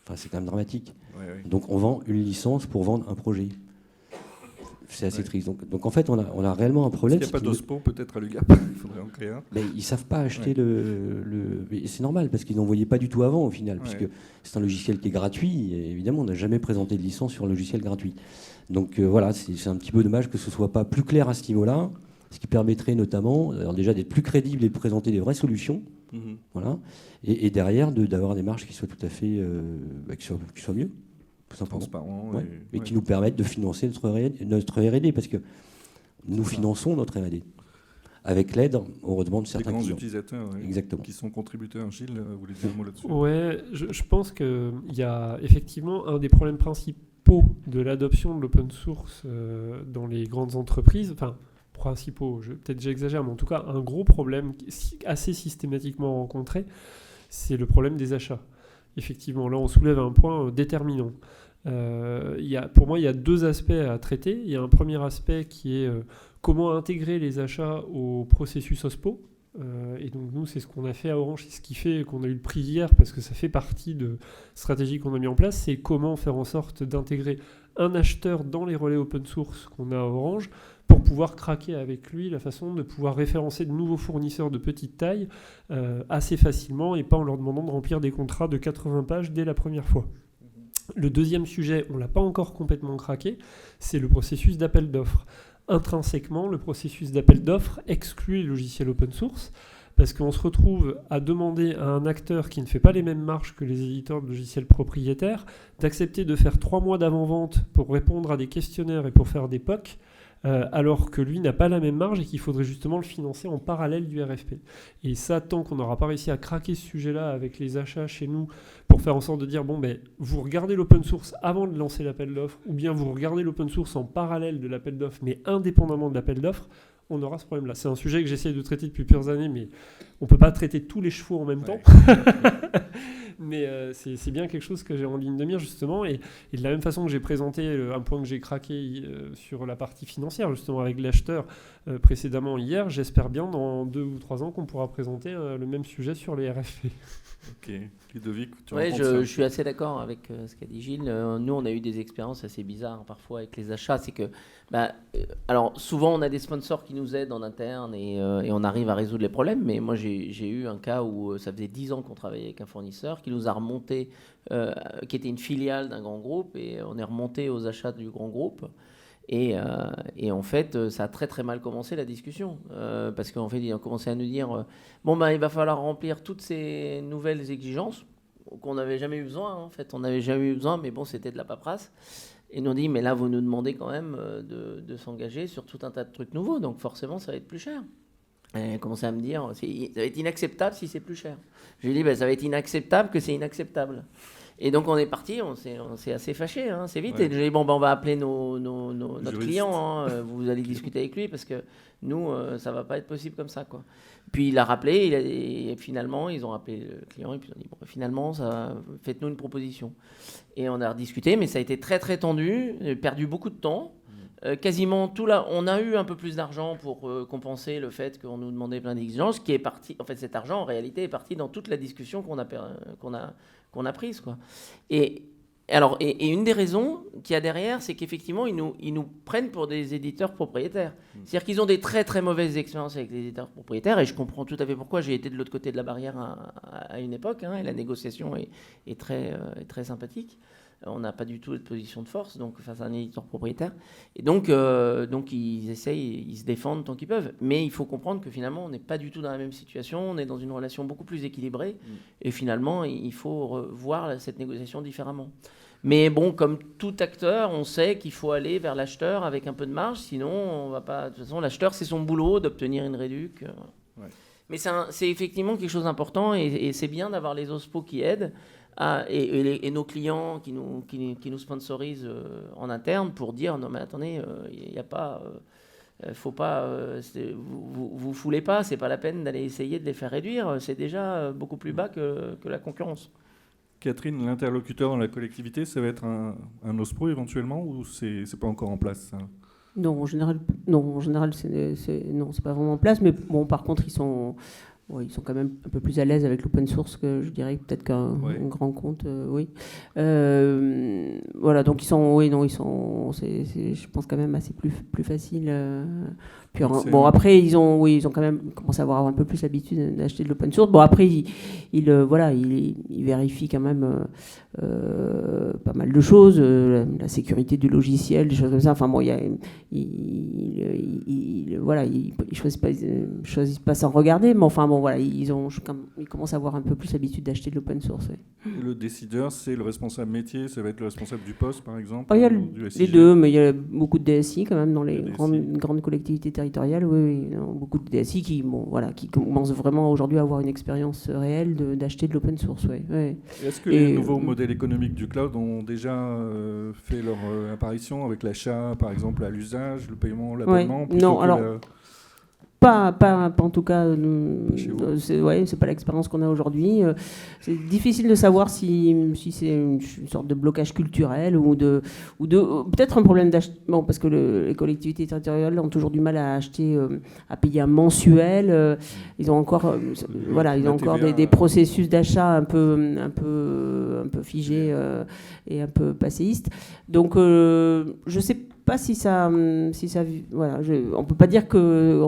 Enfin, c'est quand même dramatique. Donc on vend une licence pour vendre un projet. C'est assez triste. Donc en fait, on a réellement un problème. Il n'y a pas d'OSPO peut-être à l'UGAP, il faudrait en créer un. Mais ils ne savent pas acheter Mais c'est normal parce qu'ils n'en voyaient pas du tout avant au final, puisque c'est un logiciel qui est gratuit. Et évidemment, on n'a jamais présenté de licence sur un logiciel gratuit. Donc voilà, c'est un petit peu dommage que ce ne soit pas plus clair à ce niveau-là. Ce qui permettrait notamment, alors déjà d'être plus crédible et de présenter des vraies solutions, voilà, et derrière d'avoir des marges qui soient tout à fait, qui soient mieux, tout simplement, transparent, et qui nous permettent de financer notre R&D, parce que nous finançons notre R&D. Avec l'aide, on redemande certains clients. Les grands utilisateurs, exactement, qui sont contributeurs. Gilles, vous voulez dire un mot là-dessus? Ouais, je pense qu'il y a effectivement un des problèmes principaux de l'adoption de l'open source dans les grandes entreprises, enfin, principaux, peut-être j'exagère, mais en tout cas, un gros problème assez systématiquement rencontré, c'est le problème des achats. Effectivement, là, on soulève un point déterminant. Pour moi, il y a deux aspects à traiter. Il y a un premier aspect qui est comment intégrer les achats au processus OSPO. Et donc, nous, c'est ce qu'on a fait à Orange, c'est ce qui fait qu'on a eu le prix hier, parce que ça fait partie de stratégies qu'on a mis en place, c'est comment faire en sorte d'intégrer un acheteur dans les relais open source qu'on a à Orange, pour pouvoir craquer avec lui la façon de pouvoir référencer de nouveaux fournisseurs de petite taille assez facilement et pas en leur demandant de remplir des contrats de 80 pages dès la première fois. Le deuxième sujet, on ne l'a pas encore complètement craqué, c'est le processus d'appel d'offres. Intrinsèquement, le processus d'appel d'offres exclut les logiciels open source parce qu'on se retrouve à demander à un acteur qui ne fait pas les mêmes marges que les éditeurs de logiciels propriétaires d'accepter de faire 3 mois d'avant-vente pour répondre à des questionnaires et pour faire des POC, alors que lui n'a pas la même marge et qu'il faudrait justement le financer en parallèle du RFP. Et ça, tant qu'on n'aura pas réussi à craquer ce sujet-là avec les achats chez nous pour faire en sorte de dire, vous regardez l'open source avant de lancer l'appel d'offres, ou bien vous regardez l'open source en parallèle de l'appel d'offres, mais indépendamment de l'appel d'offres, on aura ce problème-là. C'est un sujet que j'essaie de traiter depuis plusieurs années, mais on ne peut pas traiter tous les chevaux en même temps. Mais c'est bien quelque chose que j'ai en ligne de mire, justement. Et de la même façon que j'ai présenté un point que j'ai craqué sur la partie financière, justement, avec l'acheteur précédemment hier, j'espère bien dans 2 ou 3 ans qu'on pourra présenter le même sujet sur les RFP. Ok. Ludovic, tu Ouais, rencontres ça. je suis assez d'accord avec ce qu'a dit Gilles. Nous, on a eu des expériences assez bizarres parfois avec les achats. C'est que, alors souvent, on a des sponsors qui nous aident en interne et on arrive à résoudre les problèmes. Mais moi, j'ai eu un cas où ça faisait 10 ans qu'on travaillait avec un fournisseur qui nous a remonté, qui était une filiale d'un grand groupe, et on est remonté aux achats du grand groupe. Et en fait, ça a très très mal commencé la discussion, parce qu'en fait, ils ont commencé à nous dire il va falloir remplir toutes ces nouvelles exigences qu'on n'avait jamais eu besoin. En fait, on n'avait jamais eu besoin, mais bon, c'était de la paperasse. Et ils nous ont dit, mais là, vous nous demandez quand même de s'engager sur tout un tas de trucs nouveaux, donc forcément, ça va être plus cher. Et ils ont commencé à me dire, ça va être inacceptable si c'est plus cher. Je lui ai dit, ça va être inacceptable que c'est inacceptable. Et donc on est parti, on s'est assez fâché, hein, c'est vite. Ouais. Et j'ai dit, on va appeler notre client, hein, vous allez discuter avec lui, parce que nous, ça va pas être possible comme ça, quoi. Puis il a rappelé, et finalement, ils ont appelé le client, et puis ils ont dit, finalement, faites-nous une proposition. Et on a rediscuté, mais ça a été très très tendu, perdu beaucoup de temps. Quasiment tout là, on a eu un peu plus d'argent pour compenser le fait qu'on nous demandait plein d'exigences, qui est parti. En fait, cet argent, en réalité, est parti dans toute la discussion qu'on a prise, quoi. Et une des raisons qu'il y a derrière, c'est qu'effectivement, ils nous prennent pour des éditeurs propriétaires. C'est-à-dire qu'ils ont des très très mauvaises expériences avec les éditeurs propriétaires, et je comprends tout à fait pourquoi. J'ai été de l'autre côté de la barrière à une époque, hein, et la négociation est très sympathique. On n'a pas du tout de position de force donc face à un éditeur propriétaire. Et donc ils essayent, ils se défendent tant qu'ils peuvent. Mais il faut comprendre que finalement, on n'est pas du tout dans la même situation. On est dans une relation beaucoup plus équilibrée. Et finalement, il faut voir cette négociation différemment. Mais bon, comme tout acteur, on sait qu'il faut aller vers l'acheteur avec un peu de marge. Sinon, on va pas... De toute façon, l'acheteur, c'est son boulot d'obtenir une réduc. Ouais. Mais c'est effectivement quelque chose d'important. Et c'est bien d'avoir les OSPO qui aident. Et nos clients qui nous sponsorisent en interne pour dire non mais attendez, il n'y a pas, faut pas, vous foulez pas, c'est pas la peine d'aller essayer de les faire réduire, c'est déjà beaucoup plus bas que la concurrence. Catherine, l'interlocuteur dans la collectivité, ça va être un OSPO éventuellement ou c'est pas encore en place ça ? Non, en général, c'est pas vraiment en place, mais bon, par contre, ils sont quand même un peu plus à l'aise avec l'open source que je dirais peut-être qu'un grand compte, oui. Voilà, donc je pense quand même assez plus facile. Puis bon, après ils ont quand même commencé à avoir un peu plus l'habitude d'acheter de l'open source. Bon, après ils vérifient quand même pas mal de choses, la sécurité du logiciel, des choses comme ça. Enfin bon, ils choisissent pas sans regarder, mais enfin bon voilà, ils commencent à avoir un peu plus l'habitude d'acheter de l'open source. Ouais. Et le décideur, c'est le responsable métier, ça va être le responsable du poste par exemple. Il y a les deux, mais il y a beaucoup de DSI quand même dans les grandes collectivités territoriales. Oui, beaucoup de DSI qui commencent vraiment aujourd'hui à avoir une expérience réelle d'acheter de l'open source. Ouais. Est-ce que les nouveaux modèles économiques du cloud ont déjà fait leur apparition avec l'achat, par exemple, à l'usage, le paiement, l'abonnement? Non, alors... Pas en tout cas, c'est pas l'expérience qu'on a aujourd'hui. C'est difficile de savoir si c'est une sorte de blocage culturel ou peut-être un problème d'achat. Bon, parce que les collectivités territoriales ont toujours du mal à acheter, à payer un mensuel. Ils ont encore, des processus d'achat un peu figés et un peu passéistes. Donc, je sais pas si ça voilà, on peut pas dire que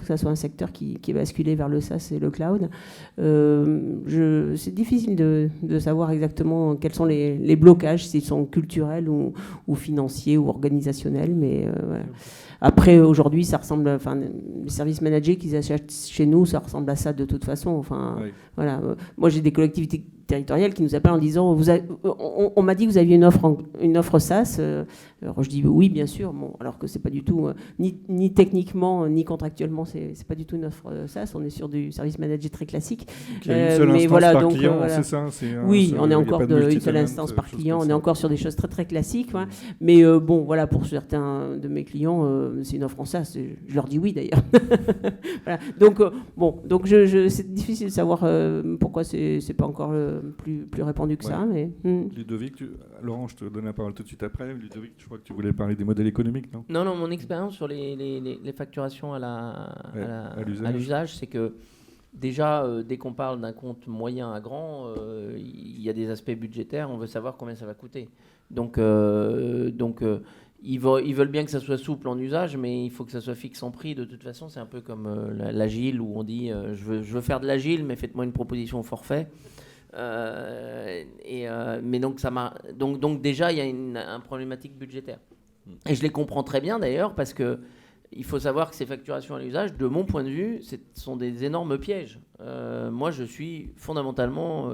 ça soit un secteur qui est basculé vers le SaaS et le cloud. C'est difficile de savoir exactement quels sont les blocages, s'ils sont culturels ou financiers ou organisationnels, mais voilà. Après, aujourd'hui, ça ressemble, les services managés qu'ils achètent chez nous, ça ressemble à ça de toute façon. Voilà. Moi, j'ai des collectivités territoriales qui nous appellent en disant on m'a dit que vous aviez une offre SaaS. Alors je dis oui, bien sûr. Bon, alors que c'est pas du tout ni techniquement ni contractuellement, c'est pas du tout une offre SaaS. On est sur du service managé très classique. Mais voilà, donc client, c'est ça. Oui, on est encore une seule instance par client. On est encore sur des choses très très classiques. Mais bon, voilà, pour certains de mes clients. c'est une offre en SaaS, je leur dis oui d'ailleurs. Voilà. Donc c'est difficile de savoir pourquoi c'est pas encore plus répandu que ça. Mais, Ludovic, Laurent, je te donne la parole tout de suite après. Ludovic, je crois que tu voulais parler des modèles économiques, non ? Non, mon expérience sur les facturations à l'usage, c'est que déjà, dès qu'on parle d'un compte moyen à grand, il y a des aspects budgétaires, on veut savoir combien ça va coûter. Donc ils veulent bien que ça soit souple en usage, mais il faut que ça soit fixe en prix. De toute façon, c'est un peu comme l'agile, où on dit je veux faire de l'agile, mais faites-moi une proposition au forfait. Mais donc déjà, il y a une problématique budgétaire. Et je les comprends très bien d'ailleurs, parce que il faut savoir que ces facturations à l'usage, de mon point de vue, sont des énormes pièges. Moi, je suis fondamentalement,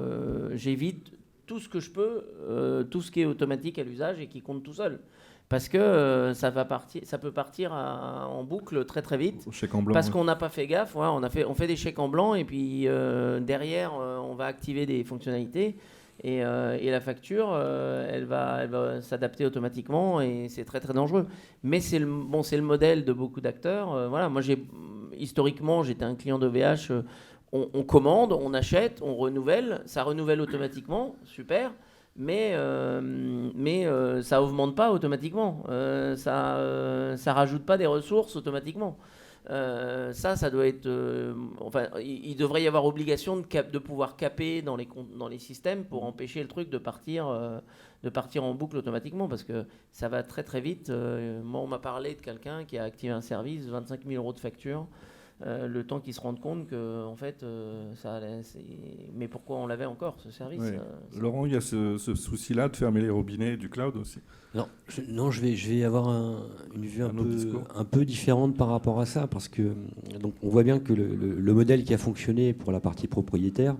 j'évite tout ce que je peux, tout ce qui est automatique à l'usage et qui compte tout seul. Parce que ça peut partir en boucle très très vite. Chèque en blanc. Parce qu'on n'a pas fait gaffe. Ouais, on fait des chèques en blanc et puis derrière, on va activer des fonctionnalités. Et la facture, elle va s'adapter automatiquement et c'est très très dangereux. Mais c'est le modèle de beaucoup d'acteurs. Voilà, moi historiquement, j'étais un client d'OVH. On commande, on achète, on renouvelle, ça renouvelle automatiquement, super. Mais ça augmente pas automatiquement. Ça rajoute pas des ressources automatiquement. Ça doit être. Il devrait y avoir obligation de pouvoir caper dans les systèmes pour empêcher le truc de partir en boucle automatiquement, parce que ça va très très vite. Moi, on m'a parlé de quelqu'un qui a activé un service, 25 000 € de facture. Le temps qu'ils se rendent compte que, en fait, mais pourquoi on l'avait encore, ce service Laurent, il y a ce souci-là de fermer les robinets du cloud aussi. Non, je vais avoir une vue un peu différente par rapport à ça, parce que donc, on voit bien que le modèle qui a fonctionné pour la partie propriétaire,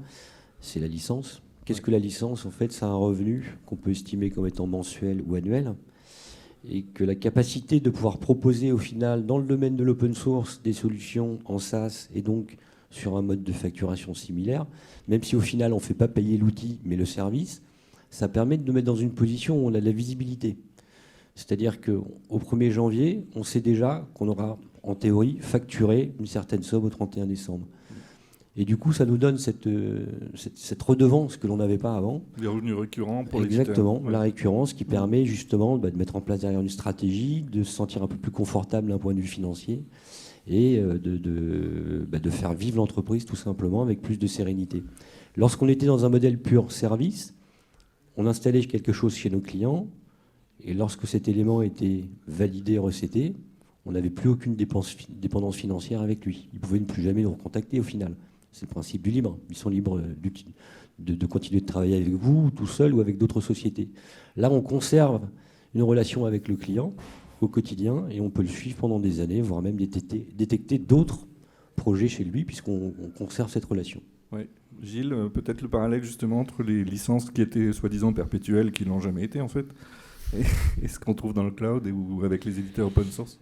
c'est la licence. Qu'est-ce que la licence ? En fait, c'est un revenu qu'on peut estimer comme étant mensuel ou annuel, et que la capacité de pouvoir proposer au final dans le domaine de l'open source des solutions en SaaS et donc sur un mode de facturation similaire, même si au final on ne fait pas payer l'outil mais le service, ça permet de nous mettre dans une position où on a de la visibilité. C'est-à-dire qu'au 1er janvier, on sait déjà qu'on aura en théorie facturé une certaine somme au 31 décembre. Et du coup, ça nous donne cette redevance que l'on n'avait pas avant. Les revenus récurrents pour l'éditeur. Exactement, la récurrence qui permet justement de mettre en place derrière une stratégie, de se sentir un peu plus confortable d'un point de vue financier et de faire vivre l'entreprise tout simplement avec plus de sérénité. Lorsqu'on était dans un modèle pur service, on installait quelque chose chez nos clients et lorsque cet élément était validé, recetté, on n'avait plus aucune dépendance financière avec lui. Il pouvait ne plus jamais nous recontacter au final. C'est le principe du libre. Ils sont libres de continuer de travailler avec vous, tout seul ou avec d'autres sociétés. Là, on conserve une relation avec le client au quotidien et on peut le suivre pendant des années, voire même détecter d'autres projets chez lui puisqu'on conserve cette relation. Oui. Gilles, peut-être le parallèle justement entre les licences qui étaient soi-disant perpétuelles, qui l'ont jamais été en fait, et ce qu'on trouve dans le cloud ou avec les éditeurs open source.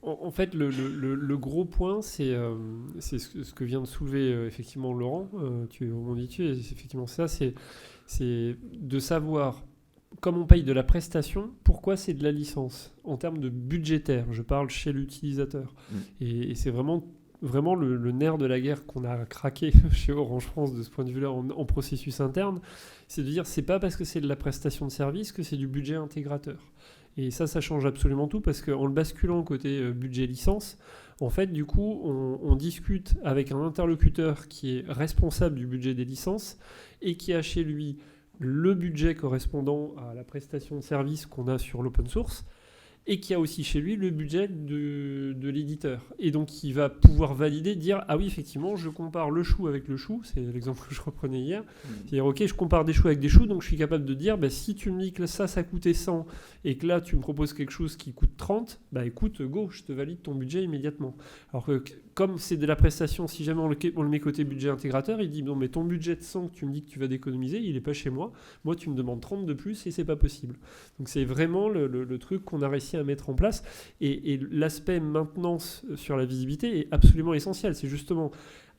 En fait, le gros point, c'est ce que vient de soulever effectivement Laurent. Tu rebondis dessus, et c'est effectivement ça, c'est de savoir, comme on paye de la prestation, pourquoi c'est de la licence en termes de budgétaire. Je parle chez l'utilisateur. Et c'est vraiment le nerf de la guerre qu'on a craqué chez Orange France de ce point de vue-là en processus interne, c'est de dire c'est pas parce que c'est de la prestation de service que c'est du budget intégrateur. Et ça change absolument tout parce qu'en le basculant côté budget licence, en fait, du coup, on discute avec un interlocuteur qui est responsable du budget des licences et qui a chez lui le budget correspondant à la prestation de service qu'on a sur l'open source et qui a aussi chez lui le budget de l'éditeur. Et donc, il va pouvoir valider, dire « Ah oui, effectivement, je compare le chou avec le chou. » C'est l'exemple que je reprenais hier. C'est-à-dire « Ok, je compare des choux avec des choux, donc je suis capable de dire si tu me dis que ça coûtait 100 et que là, tu me proposes quelque chose qui coûte 30, écoute, go, je te valide ton budget immédiatement. » Alors que comme c'est de la prestation, si jamais on le met côté budget intégrateur, il dit « Non, mais ton budget de 100 que tu me dis que tu vas d'économiser, il n'est pas chez moi. Moi, tu me demandes 30 de plus et c'est pas possible. » Donc, c'est vraiment le truc qu'on a réussi à mettre en place. Et l'aspect maintenance sur la visibilité est absolument essentiel. C'est justement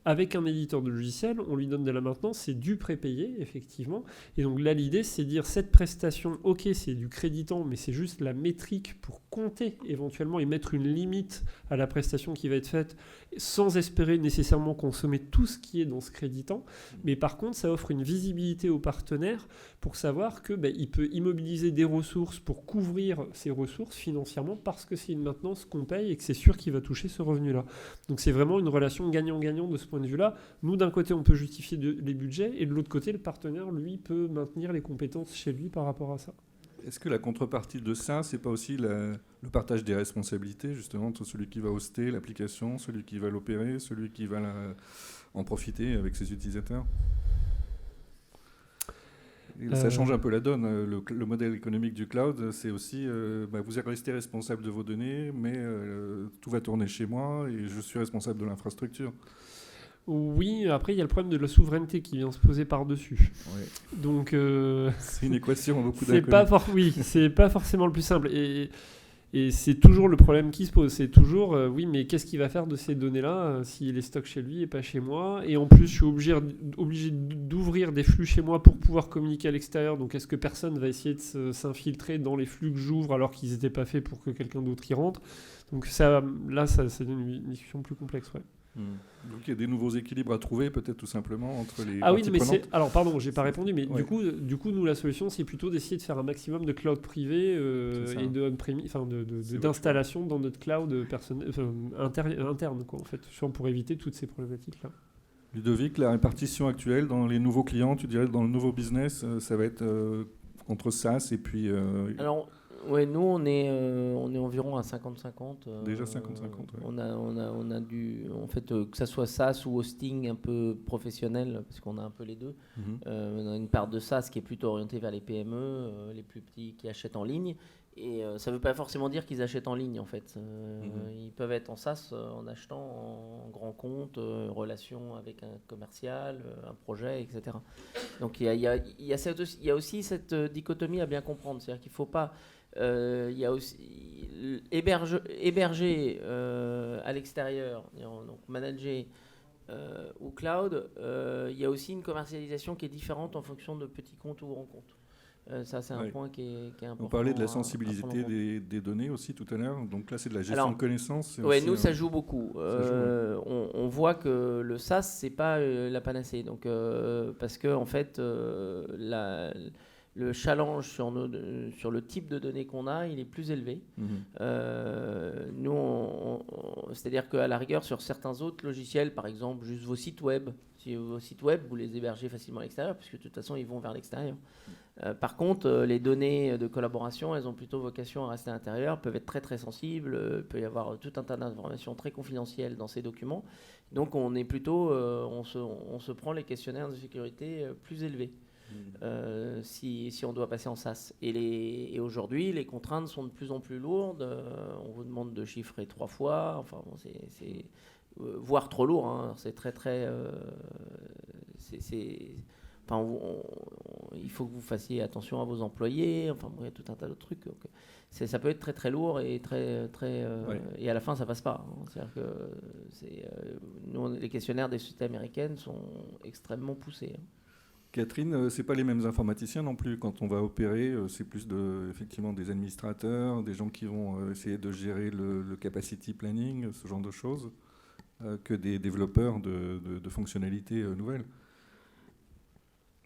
Avec un éditeur de logiciel, on lui donne de la maintenance, c'est du prépayé, effectivement. Et donc là, l'idée, c'est de dire cette prestation, ok, c'est du créditant, mais c'est juste la métrique pour compter éventuellement et mettre une limite à la prestation qui va être faite, sans espérer nécessairement consommer tout ce qui est dans ce créditant. Mais par contre, ça offre une visibilité aux partenaires pour savoir que il peut immobiliser des ressources pour couvrir ses ressources financièrement parce que c'est une maintenance qu'on paye et que c'est sûr qu'il va toucher ce revenu-là. Donc c'est vraiment une relation gagnant-gagnant de ce point de vue-là. Nous, d'un côté, on peut justifier les budgets et de l'autre côté, le partenaire, lui, peut maintenir les compétences chez lui par rapport à ça. Est-ce que la contrepartie de ça, c'est pas aussi le partage des responsabilités, justement, entre celui qui va hoster l'application, celui qui va l'opérer, celui qui va en profiter avec ses utilisateurs ? Ça change un peu la donne. Le modèle économique du cloud, c'est aussi vous restez responsable de vos données, mais tout va tourner chez moi et je suis responsable de l'infrastructure. Oui, après il y a le problème de la souveraineté qui vient se poser par-dessus. Ouais. Donc c'est une équation à beaucoup d'inconnus. C'est pas forcément le plus simple. Et c'est toujours le problème qui se pose. C'est toujours, oui, mais qu'est-ce qu'il va faire de ces données-là s'il les stocke chez lui et pas chez moi ? Et en plus, je suis obligé d'ouvrir des flux chez moi pour pouvoir communiquer à l'extérieur. Donc, est-ce que personne va essayer de s'infiltrer dans les flux que j'ouvre alors qu'ils n'étaient pas faits pour que quelqu'un d'autre y rentre ? Donc, ça donne une discussion plus complexe, ouais. Donc il y a des nouveaux équilibres à trouver, peut-être tout simplement entre les parties prenantes. Alors pardon, j'ai pas répondu, mais du coup, nous la solution, c'est plutôt d'essayer de faire un maximum de cloud privé et de on-premise, d'installation dans notre cloud interne, quoi, en fait, pour éviter toutes ces problématiques-là. Ludovic, la répartition actuelle dans les nouveaux clients, tu dirais dans le nouveau business, ça va être entre SaaS et puis. Alors. Ouais, nous on est environ à 50-50. Déjà 50-50. Ouais. On a en fait que ça soit SaaS ou hosting un peu professionnel parce qu'on a un peu les deux. On a une part de SaaS qui est plutôt orientée vers les PME, les plus petits qui achètent en ligne. Et ça ne veut pas forcément dire qu'ils achètent en ligne en fait. Ils peuvent être en SaaS en achetant en grand compte, relation avec un commercial, un projet, etc. Donc il y a aussi cette dichotomie à bien comprendre, c'est-à-dire qu'il ne faut pas il y a aussi héberger à l'extérieur, donc manager ou cloud. Il y a aussi une commercialisation qui est différente en fonction de petits comptes ou grands comptes. Ça, c'est un point qui est important. On parlait de la sensibilité des données aussi tout à l'heure. Donc là, c'est de la gestion de connaissances. Oui, nous, ça joue beaucoup. On voit que le SaaS, c'est pas la panacée. Donc, parce que en fait, le challenge sur le type de données qu'on a, il est plus élevé. Nous, c'est-à-dire qu'à la rigueur, sur certains autres logiciels, par exemple, juste vos sites web, si vos sites web, vous les hébergez facilement à l'extérieur, puisque de toute façon, ils vont vers l'extérieur. Par contre, les données de collaboration, elles ont plutôt vocation à rester à l'intérieur, peuvent être très très sensibles, il peut y avoir tout un tas d'informations très confidentielles dans ces documents. Donc, on est plutôt, on se prend les questionnaires de sécurité plus élevés. Si on doit passer en SaaS. Et aujourd'hui, les contraintes sont de plus en plus lourdes. On vous demande de chiffrer 3 fois. Enfin, bon, c'est voire trop lourd. Hein. C'est très, très... il faut que vous fassiez attention à vos employés. Enfin, il y a tout un tas de trucs. Donc, ça peut être très, très lourd et très, très... Et à la fin, ça passe pas. Hein. C'est-à-dire que nous, les questionnaires des sociétés américaines sont extrêmement poussés. Hein. Catherine, c'est pas les mêmes informaticiens non plus. Quand on va opérer, c'est plus effectivement des administrateurs, des gens qui vont essayer de gérer le capacity planning, ce genre de choses, que des développeurs de fonctionnalités nouvelles.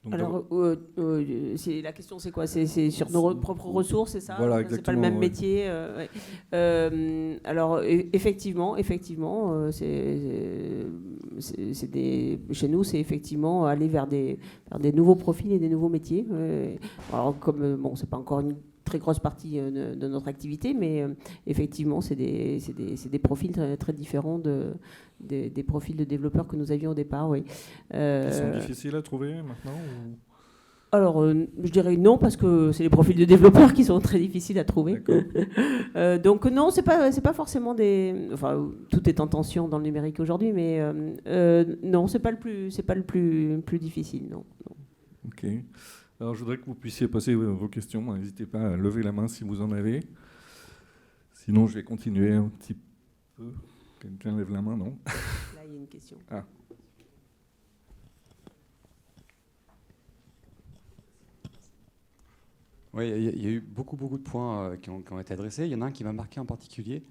Donc, alors, la question, c'est quoi ? C'est sur nos propres ressources, c'est ça ? Voilà, c'est pas le même métier. Alors, effectivement, chez nous, c'est effectivement aller vers des nouveaux profils et des nouveaux métiers. Alors, comme c'est pas encore une très grosse partie de notre activité, mais effectivement, c'est des profils très, très différents des profils de développeurs que nous avions au départ. Oui. Qui sont difficiles à trouver maintenant ou... Alors, je dirais non, parce que c'est les profils de développeurs qui sont très difficiles à trouver. Donc non, c'est pas forcément des... Enfin, tout est en tension dans le numérique aujourd'hui, mais non, c'est pas le plus difficile, non. Ok. Alors, je voudrais que vous puissiez poser vos questions. N'hésitez pas à lever la main si vous en avez. Sinon, je vais continuer un petit peu. Quelqu'un lève la main, non ? Là, il y a une question. Ah. Oui, il y a eu beaucoup de points qui ont été adressés. Il y en a un qui m'a marqué en particulier,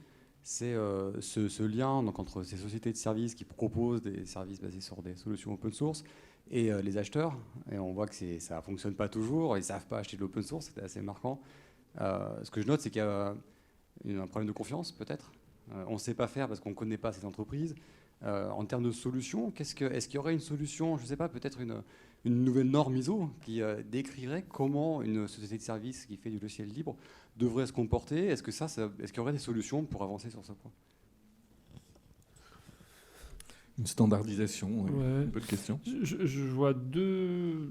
c'est ce lien donc, entre ces sociétés de services qui proposent des services basés sur des solutions open source et les acheteurs. Et on voit que ça ne fonctionne pas toujours, ils ne savent pas acheter de l'open source, c'était assez marquant. Ce que je note, c'est qu'il y a un problème de confiance, peut-être. On ne sait pas faire parce qu'on ne connaît pas ces entreprises. En termes de solutions, est-ce qu'il y aurait une solution, je ne sais pas, peut-être une nouvelle norme ISO qui décrirait comment une société de services qui fait du logiciel libre devrait se comporter? Est-ce qu'il y aurait des solutions pour avancer sur ce point? Une standardisation, Ouais. une bonne question. Je vois deux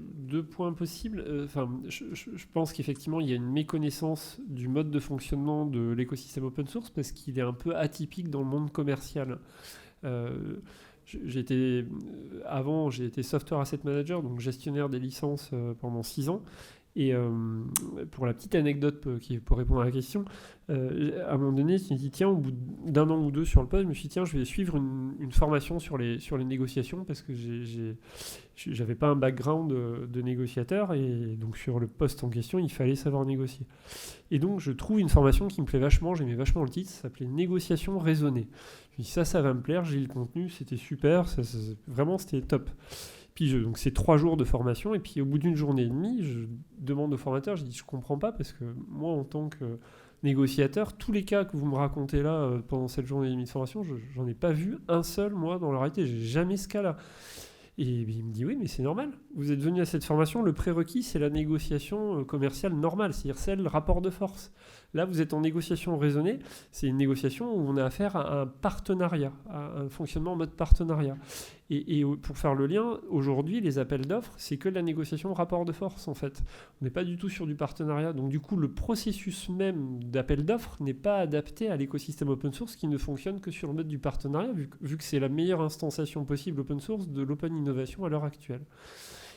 points possibles. Je pense qu'effectivement, il y a une méconnaissance du mode de fonctionnement de l'écosystème open source parce qu'il est un peu atypique dans le monde commercial. Avant, j'ai été software asset manager, donc gestionnaire des licences pendant 6 ans. Et pour la petite anecdote pour répondre à la question, à un moment donné, je me suis dit, tiens, au bout d'un an ou deux sur le poste, je me suis dit, tiens, je vais suivre une formation sur les négociations parce que j'avais pas un background de négociateur et donc sur le poste en question, il fallait savoir négocier. Et donc, je trouve une formation qui me plaît vachement, j'aimais vachement le titre, ça s'appelait Négociation raisonnée. Je me suis dit, ça va me plaire, j'ai le contenu, c'était super, vraiment, c'était top. Puis donc c'est 3 jours de formation et puis au bout d'une journée et demie, je demande au formateur, je dis je comprends pas parce que moi en tant que négociateur, tous les cas que vous me racontez là pendant cette journée et demie de formation, j'en ai pas vu un seul moi dans la réalité, j'ai jamais ce cas-là. Et il me dit oui mais c'est normal, vous êtes venu à cette formation, le prérequis c'est la négociation commerciale normale, c'est-à-dire celle le rapport de force. Là vous êtes en négociation raisonnée, c'est une négociation où on a affaire à un partenariat, à un fonctionnement en mode partenariat. Et pour faire le lien, aujourd'hui, les appels d'offres, c'est que de la négociation rapport de force, en fait. On n'est pas du tout sur du partenariat. Donc, du coup, le processus même d'appel d'offres n'est pas adapté à l'écosystème open source qui ne fonctionne que sur le mode du partenariat, vu que c'est la meilleure instanciation possible open source de l'open innovation à l'heure actuelle.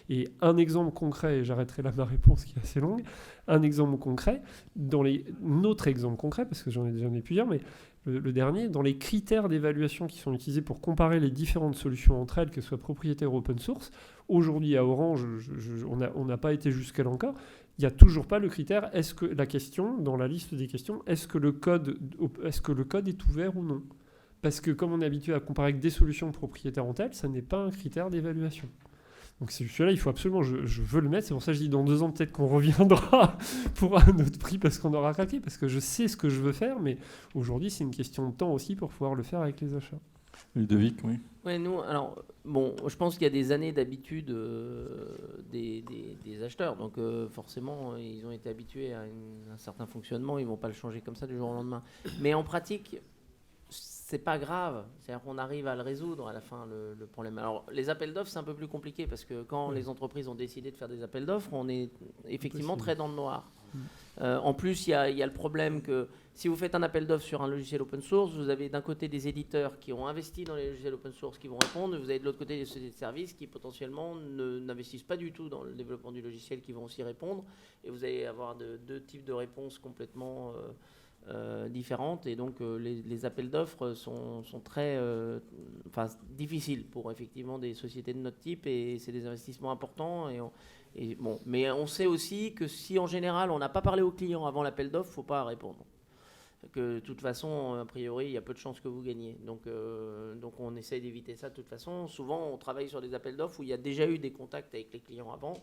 Et un exemple concret, et j'arrêterai là ma réponse qui est assez longue, un exemple concret, notre exemple concret, parce que j'en ai plusieurs, mais le dernier, dans les critères d'évaluation qui sont utilisés pour comparer les différentes solutions entre elles, que ce soit propriétaire ou open source, aujourd'hui à Orange, on n'a pas été jusqu'à là encore, il n'y a toujours pas le critère, dans la liste des questions, est-ce que le code est ouvert ou non? Parce que comme on est habitué à comparer avec des solutions propriétaires entre elles, ça n'est pas un critère d'évaluation. Donc celui-là, il faut absolument, je veux le mettre, c'est pour ça que je dis dans 2 ans peut-être qu'on reviendra pour un autre prix parce qu'on aura craqué, parce que je sais ce que je veux faire, mais aujourd'hui c'est une question de temps aussi pour pouvoir le faire avec les achats. Ludovic, oui. Ouais, nous, alors, bon, je pense qu'il y a des années d'habitude des acheteurs, donc forcément ils ont été habitués à un certain fonctionnement, ils ne vont pas le changer comme ça du jour au lendemain. Mais en pratique, c'est pas grave, c'est-à-dire qu'on arrive à le résoudre à la fin, le problème. Alors, les appels d'offres, c'est un peu plus compliqué parce que quand les entreprises ont décidé de faire des appels d'offres, on est effectivement très dans le noir. En plus, il y a le problème que si vous faites un appel d'offres sur un logiciel open source, vous avez d'un côté des éditeurs qui ont investi dans les logiciels open source qui vont répondre, vous avez de l'autre côté des sociétés de services qui potentiellement n'investissent pas du tout dans le développement du logiciel qui vont aussi répondre, et vous allez avoir deux types de réponses complètement différentes, et donc les appels d'offres sont très difficiles pour effectivement des sociétés de notre type, et c'est des investissements importants. Mais on sait aussi que si en général on n'a pas parlé au client avant l'appel d'offres, il ne faut pas répondre. Que de toute façon, a priori, il y a peu de chances que vous gagniez. Donc on essaye d'éviter ça de toute façon. Souvent, on travaille sur des appels d'offres où il y a déjà eu des contacts avec les clients avant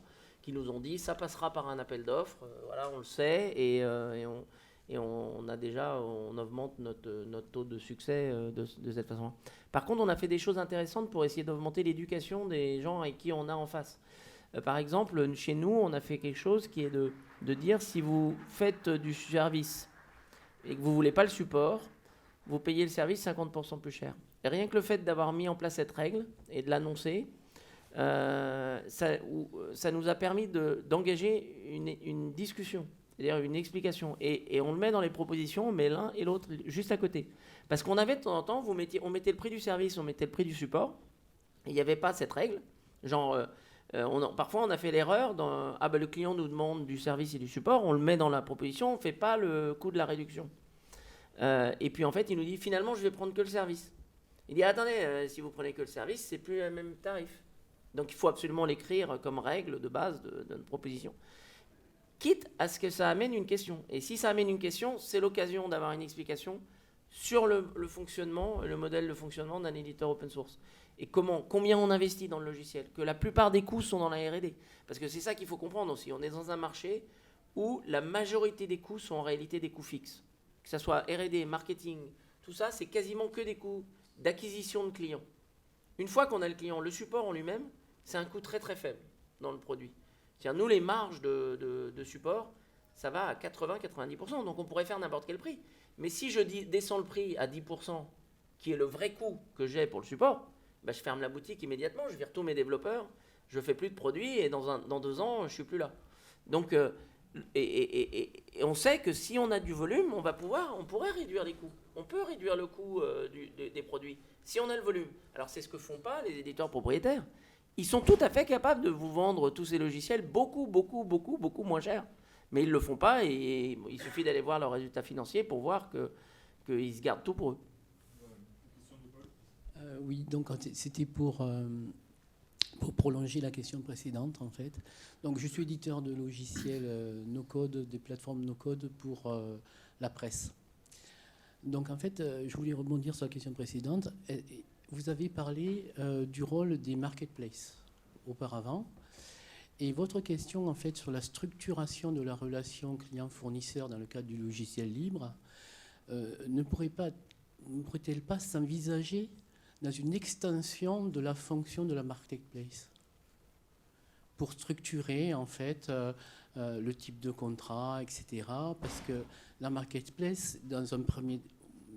qui nous ont dit ça passera par un appel d'offres. Voilà, on le sait, et on augmente notre taux de succès de cette façon. Par contre, on a fait des choses intéressantes pour essayer d'augmenter l'éducation des gens avec qui on a en face. Par exemple, chez nous, on a fait quelque chose qui est de dire si vous faites du service et que vous ne voulez pas le support, vous payez le service 50% plus cher. Et rien que le fait d'avoir mis en place cette règle et de l'annoncer, ça nous a permis d'engager une discussion, c'est-à-dire une explication. Et on le met dans les propositions, on met l'un et l'autre juste à côté. Parce qu'on avait de temps en temps, on mettait le prix du service, on mettait le prix du support, et il n'y avait pas cette règle. Genre, parfois on a fait l'erreur, le client nous demande du service et du support, on le met dans la proposition, on ne fait pas le coût de la réduction. Et puis en fait, il nous dit finalement, je vais prendre que le service. Il dit attendez, si vous prenez que le service, c'est plus le même tarif. Donc il faut absolument l'écrire comme règle de base de notre proposition. quitte à ce que ça amène une question. Et si ça amène une question, c'est l'occasion d'avoir une explication sur le fonctionnement, le modèle de fonctionnement d'un éditeur open source. Et combien on investit dans le logiciel. Que la plupart des coûts sont dans la R&D. Parce que c'est ça qu'il faut comprendre aussi. On est dans un marché où la majorité des coûts sont en réalité des coûts fixes. Que ce soit R&D, marketing, tout ça, c'est quasiment que des coûts d'acquisition de clients. Une fois qu'on a le client, le support en lui-même, c'est un coût très très faible dans le produit. C'est-à-dire, nous, les marges de support, ça va à 80-90%. Donc on pourrait faire n'importe quel prix. Mais si je descends le prix à 10%, qui est le vrai coût que j'ai pour le support, bah, je ferme la boutique immédiatement, je vire tous mes développeurs, je ne fais plus de produits et dans 2 ans, je ne suis plus là. Donc, et on sait que si on a du volume, on pourrait réduire les coûts. On peut réduire le coût des produits si on a le volume. Alors c'est ce que font pas les éditeurs propriétaires. Ils sont tout à fait capables de vous vendre tous ces logiciels beaucoup moins cher. Mais ils ne le font pas et il suffit d'aller voir leurs résultats financiers pour voir qu'ils se gardent tout pour eux. Oui, donc c'était pour prolonger la question précédente, en fait. Donc, je suis éditeur de logiciels no-code, des plateformes no-code pour la presse. Donc, en fait, je voulais rebondir sur la question précédente. Vous avez parlé du rôle des marketplaces auparavant. Et votre question, en fait, sur la structuration de la relation client-fournisseur dans le cadre du logiciel libre, ne pourrait-elle pas s'envisager dans une extension de la fonction de la marketplace pour structurer en fait le type de contrat, etc. Parce que la marketplace,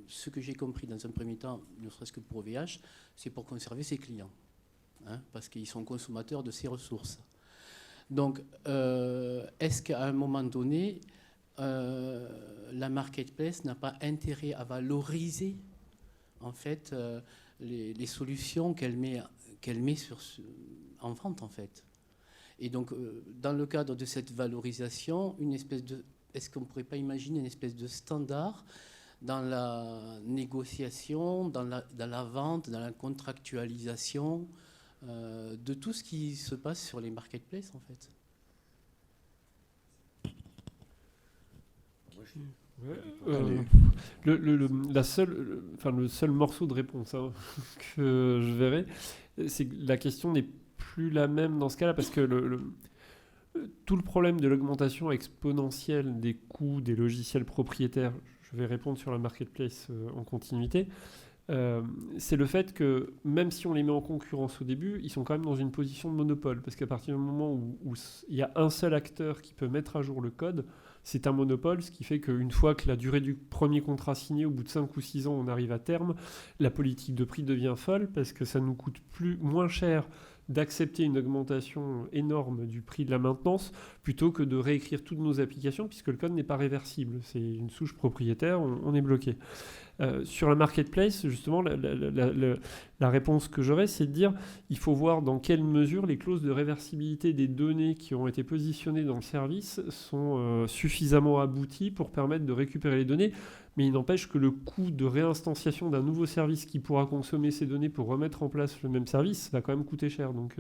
ce que j'ai compris dans un premier temps, ne serait-ce que pour OVH, c'est pour conserver ses clients, hein, parce qu'ils sont consommateurs de ses ressources. Donc, est-ce qu'à un moment donné, la marketplace n'a pas intérêt à valoriser en fait les solutions qu'elle met en vente, en fait. Et donc, dans le cadre de cette valorisation, est-ce qu'on ne pourrait pas imaginer une espèce de standard dans la négociation, dans la vente, dans la contractualisation de tout ce qui se passe sur les marketplaces, en fait? Le seul morceau de réponse que je verrai, c'est que la question n'est plus la même dans ce cas-là, parce que tout le problème de l'augmentation exponentielle des coûts des logiciels propriétaires, je vais répondre sur la marketplace en continuité, c'est le fait que même si on les met en concurrence au début, ils sont quand même dans une position de monopole, parce qu'à partir du moment où il y a un seul acteur qui peut mettre à jour le code, c'est un monopole, ce qui fait qu'une fois que la durée du premier contrat signé, au bout de 5 ou 6 ans, on arrive à terme, la politique de prix devient folle, parce que ça nous coûte moins cher d'accepter une augmentation énorme du prix de la maintenance plutôt que de réécrire toutes nos applications, puisque le code n'est pas réversible. C'est une souche propriétaire, on est bloqué. Sur la marketplace, justement, la réponse que j'aurais, c'est de dire il faut voir dans quelle mesure les clauses de réversibilité des données qui ont été positionnées dans le service sont suffisamment abouties pour permettre de récupérer les données. Mais il n'empêche que le coût de réinstanciation d'un nouveau service qui pourra consommer ces données pour remettre en place le même service va quand même coûter cher. Donc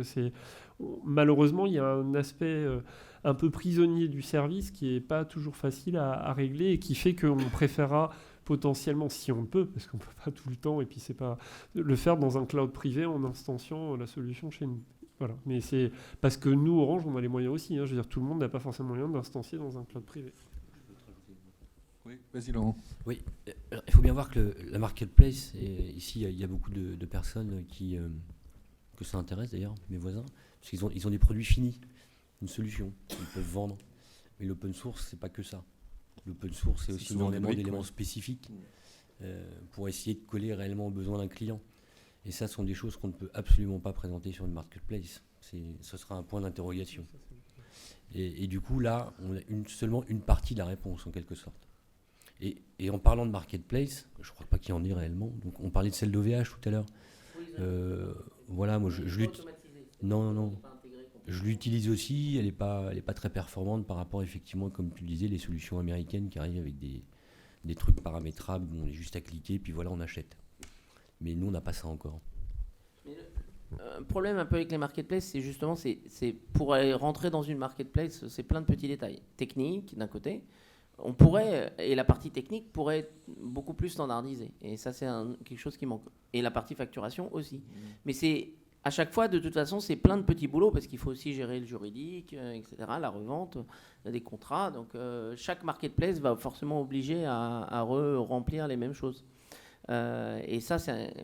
malheureusement, il y a un aspect un peu prisonnier du service qui n'est pas toujours facile à régler et qui fait qu'on préférera potentiellement, si on peut, parce qu'on ne peut pas tout le temps, et puis c'est pas le faire dans un cloud privé en instanciant la solution chez nous. Voilà. Mais c'est parce que nous, Orange, on a les moyens aussi. Je veux dire, tout le monde n'a pas forcément moyen d'instancier dans un cloud privé. Oui, vas-y Laurent. Oui, alors, il faut bien voir que la marketplace, et ici il y a beaucoup de personnes que ça intéresse d'ailleurs, mes voisins, parce qu'ils ont des produits finis, une solution qu'ils peuvent vendre. Mais l'open source, c'est pas que ça. L'open source, c'est aussi énormément d'éléments spécifiques pour essayer de coller réellement aux besoins d'un client. Et ça, ce sont des choses qu'on ne peut absolument pas présenter sur une marketplace. Ce sera un point d'interrogation. Et du coup, là, on a seulement une partie de la réponse, en quelque sorte. Et en parlant de marketplace, je ne crois pas qu'il y en ait réellement. Donc, on parlait de celle d'OVH tout à l'heure. Voilà, moi, je l'utilise aussi. Elle n'est pas très performante par rapport, effectivement, comme tu le disais, les solutions américaines qui arrivent avec des trucs paramétrables où on est juste à cliquer, puis voilà, on achète. Mais nous, on n'a pas ça encore. Mais un problème un peu avec les marketplaces, c'est justement, c'est pour aller rentrer dans une marketplace, c'est plein de petits détails techniques d'un côté. On pourrait, et la partie technique pourrait être beaucoup plus standardisée. Et ça, c'est quelque chose qui manque. Et la partie facturation aussi. Mais c'est, à chaque fois, de toute façon, c'est plein de petits boulots parce qu'il faut aussi gérer le juridique, etc., la revente, des contrats. Donc, chaque marketplace va forcément obliger à remplir les mêmes choses. Et ça, c'est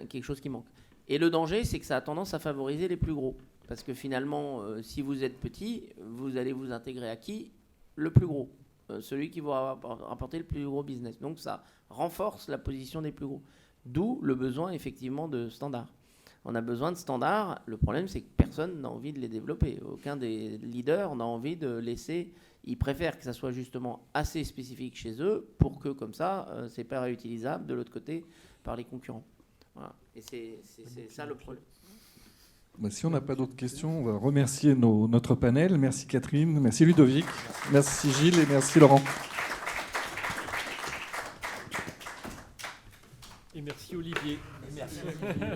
quelque chose qui manque. Et le danger, c'est que ça a tendance à favoriser les plus gros. Parce que finalement, si vous êtes petit, vous allez vous intégrer à qui ? Le plus gros. Celui qui va rapporter le plus gros business. Donc ça renforce la position des plus gros. D'où le besoin effectivement de standards. On a besoin de standards. Le problème, c'est que personne n'a envie de les développer. Aucun des leaders n'a envie de laisser... Ils préfèrent que ça soit justement assez spécifique chez eux pour que comme ça, c'est pas réutilisable de l'autre côté par les concurrents. Voilà. Et c'est ça le problème. Si on n'a pas d'autres questions, on va remercier notre panel. Merci Catherine, merci Ludovic, merci Gilles et merci Laurent. Et merci Olivier. Merci Olivier.